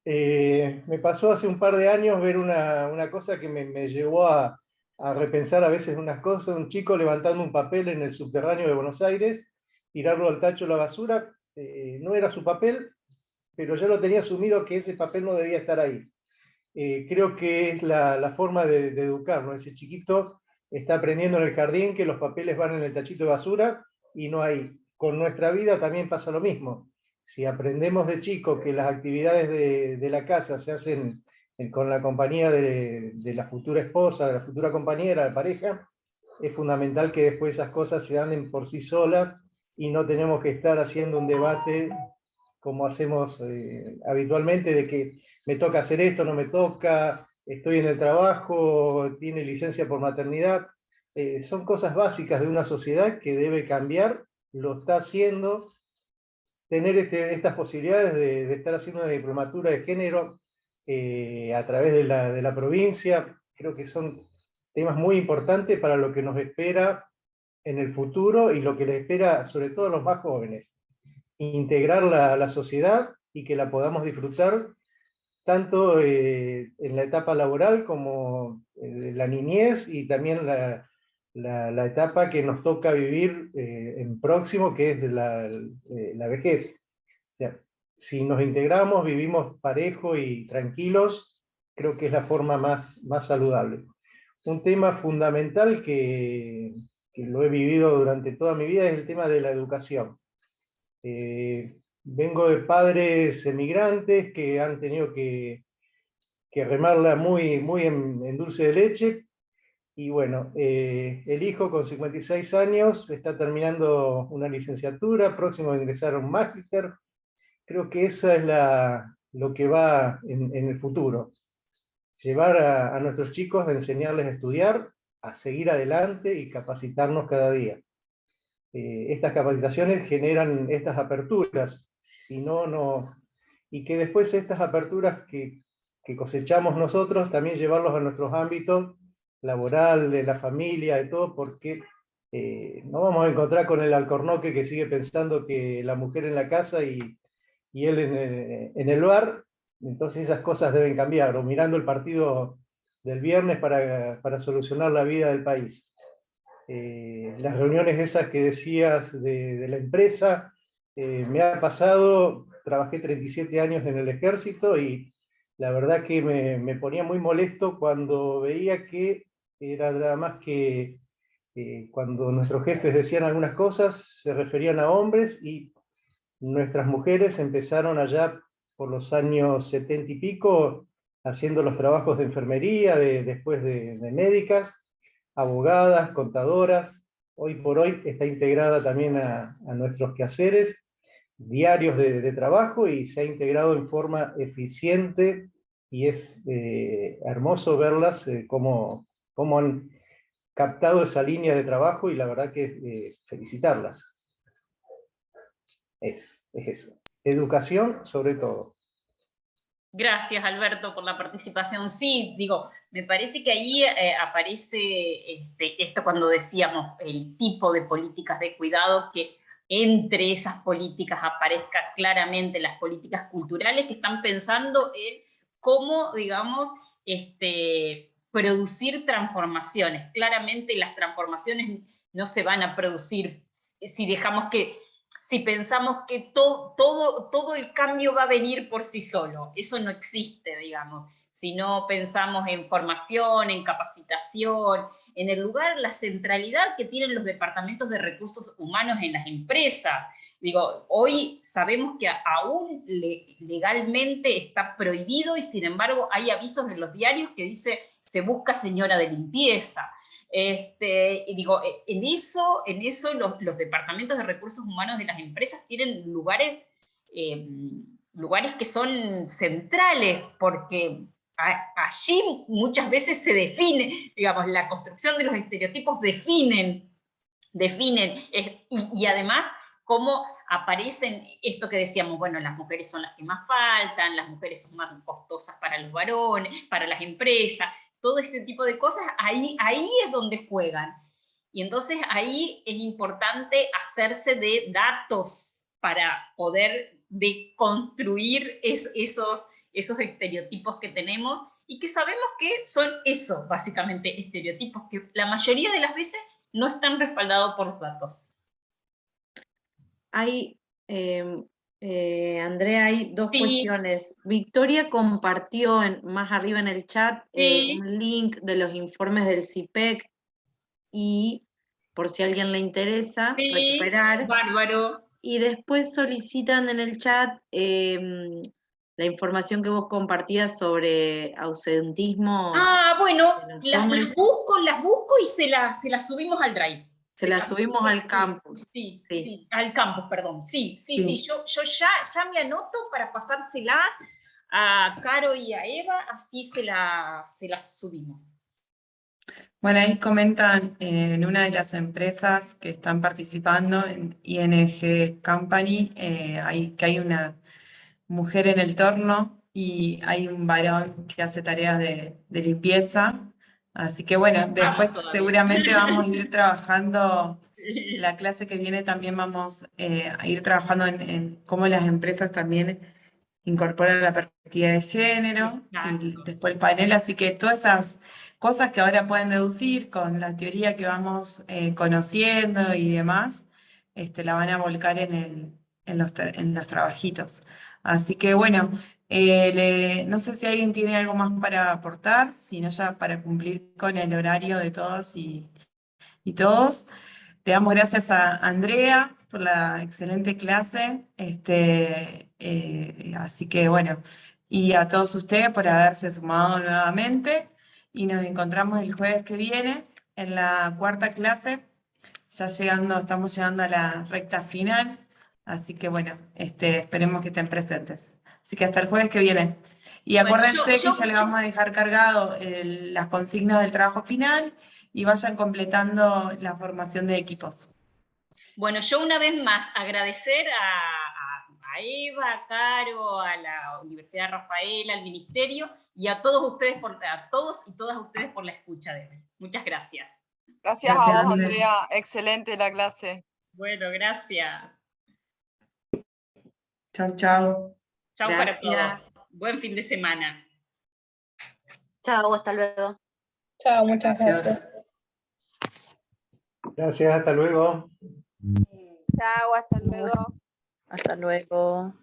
Me pasó hace un par de años ver una cosa que me llevó a repensar a veces unas cosas. Un chico levantando un papel en el subterráneo de Buenos Aires, tirarlo al tacho de la basura. No era su papel, pero ya lo tenía asumido que ese papel no debía estar ahí. Creo que es la forma de educar, ¿no? Ese chiquito está aprendiendo en el jardín que los papeles van en el tachito de basura y no ahí. Con nuestra vida también pasa lo mismo. Si aprendemos de chico que las actividades de la casa se hacen con la compañía de la futura esposa, de la futura compañera, de pareja, es fundamental que después esas cosas se dan por sí solas y no tenemos que estar haciendo un debate como hacemos habitualmente, de que me toca hacer esto, no me toca, estoy en el trabajo, tiene licencia por maternidad. Son cosas básicas de una sociedad que debe cambiar, lo está haciendo. Tener estas posibilidades de estar haciendo una diplomatura de género a través de la provincia, creo que son temas muy importantes para lo que nos espera en el futuro y lo que les espera sobre todo a los más jóvenes. Integrar la sociedad y que la podamos disfrutar tanto en la etapa laboral como la niñez y también la etapa que nos toca vivir en próximo, que es la vejez. O sea, si nos integramos, vivimos parejo y tranquilos, creo que es la forma más saludable. Un tema fundamental que lo he vivido durante toda mi vida es el tema de la educación. vengo de padres emigrantes que han tenido que remarla muy, muy en dulce de leche. Y bueno, el hijo con 56 años está terminando una licenciatura, próximo a ingresar a un máster. Creo que esa es lo que va en el futuro. Llevar a nuestros chicos a enseñarles a estudiar, a seguir adelante y capacitarnos cada día. Estas capacitaciones generan estas aperturas, si no, no. Y que después estas aperturas que cosechamos nosotros, también llevarlos a nuestros ámbitos laboral, de la familia, de todo, porque no vamos a encontrar con el alcornoque que sigue pensando que la mujer en la casa y él en el bar. Entonces esas cosas deben cambiar, o mirando el partido del viernes para solucionar la vida del país. Las reuniones esas que decías de la empresa, me ha pasado, trabajé 37 años en el ejército y la verdad que me ponía muy molesto cuando veía que era nada más que cuando nuestros jefes decían algunas cosas, se referían a hombres, y nuestras mujeres empezaron allá por los años 70 y pico, haciendo los trabajos de enfermería, después de médicas, abogadas, contadoras. Hoy por hoy está integrada también a nuestros quehaceres diarios de trabajo, y se ha integrado en forma eficiente, y es hermoso verlas cómo han captado esa línea de trabajo, y la verdad que felicitarlas. Es eso. Educación sobre todo. Gracias, Alberto, por la participación. Sí, digo, me parece que ahí aparece esto cuando decíamos el tipo de políticas de cuidado, que entre esas políticas aparezcan claramente las políticas culturales que están pensando en cómo, digamos, producir transformaciones. Claramente las transformaciones no se van a producir si pensamos que todo el cambio va a venir por sí solo. Eso no existe, digamos. Si no pensamos en formación, en capacitación, en el lugar, la centralidad que tienen los departamentos de recursos humanos en las empresas. Digo, hoy sabemos que aún legalmente está prohibido, y sin embargo hay avisos en los diarios que dice se busca señora de limpieza. Y digo, en eso los departamentos de recursos humanos de las empresas tienen lugares que son centrales, porque allí muchas veces se define, digamos, la construcción de los estereotipos definen y además cómo aparecen esto que decíamos, bueno, las mujeres son las que más faltan, las mujeres son más costosas para los varones, para las empresas, todo ese tipo de cosas, ahí es donde juegan. Y entonces ahí es importante hacerse de datos para poder deconstruir esos estereotipos que tenemos, y que sabemos que son eso, básicamente, estereotipos que la mayoría de las veces no están respaldados por los datos. Andrea, hay dos cuestiones. Victoria compartió más arriba en el chat un link de los informes del CIPEC, y por si a alguien le interesa recuperar. Bárbaro. Y después solicitan en el chat la información que vos compartías sobre ausentismo. Bueno, las busco y se las subimos al Drive. Se la subimos al campus. Sí, al campus, perdón. Sí. Yo ya me anoto para pasárselas a Caro y a Eva, así se las subimos. Bueno, ahí comentan en una de las empresas que están participando, en ING Company, que hay una mujer en el torno y hay un varón que hace tareas de limpieza. Así que bueno, después seguramente vamos a ir trabajando, la clase que viene también vamos a ir trabajando en cómo las empresas también incorporan la perspectiva de género. Exacto. Y después el panel, así que todas esas cosas que ahora pueden deducir con la teoría que vamos conociendo y demás, la van a volcar en los trabajitos. Así que bueno, no sé si alguien tiene algo más para aportar, sino ya para cumplir con el horario de todos y todos. Le damos gracias a Andrea por la excelente clase. Así que bueno, y a todos ustedes por haberse sumado nuevamente. Y nos encontramos el jueves que viene en la cuarta clase. Ya estamos llegando a la recta final. Así que bueno, esperemos que estén presentes. Así que hasta el jueves que viene. Y Bueno, acuérdense que ya le vamos a dejar cargado las consignas del trabajo final y vayan completando la formación de equipos. Bueno, yo una vez más agradecer a Eva, a Caro, a la Universidad Rafaela, al Ministerio y a todos ustedes, a todos y todas ustedes por la escucha de hoy. Muchas gracias. Gracias a vos, Andrea. Excelente la clase. Bueno, gracias. Chau, chau. Chau para todos. Buen fin de semana. Chao, hasta luego. Chao, muchas gracias. Gracias, hasta luego. Chao, hasta luego. Hasta luego.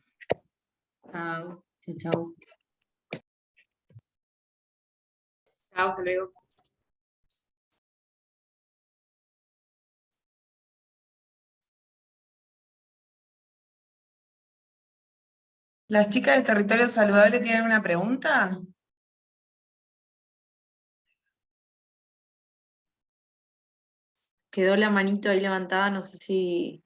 Chao. Chau. Chao, hasta luego. ¿Las chicas de Territorio Saludable tienen una pregunta? Quedó la manito ahí levantada, no sé si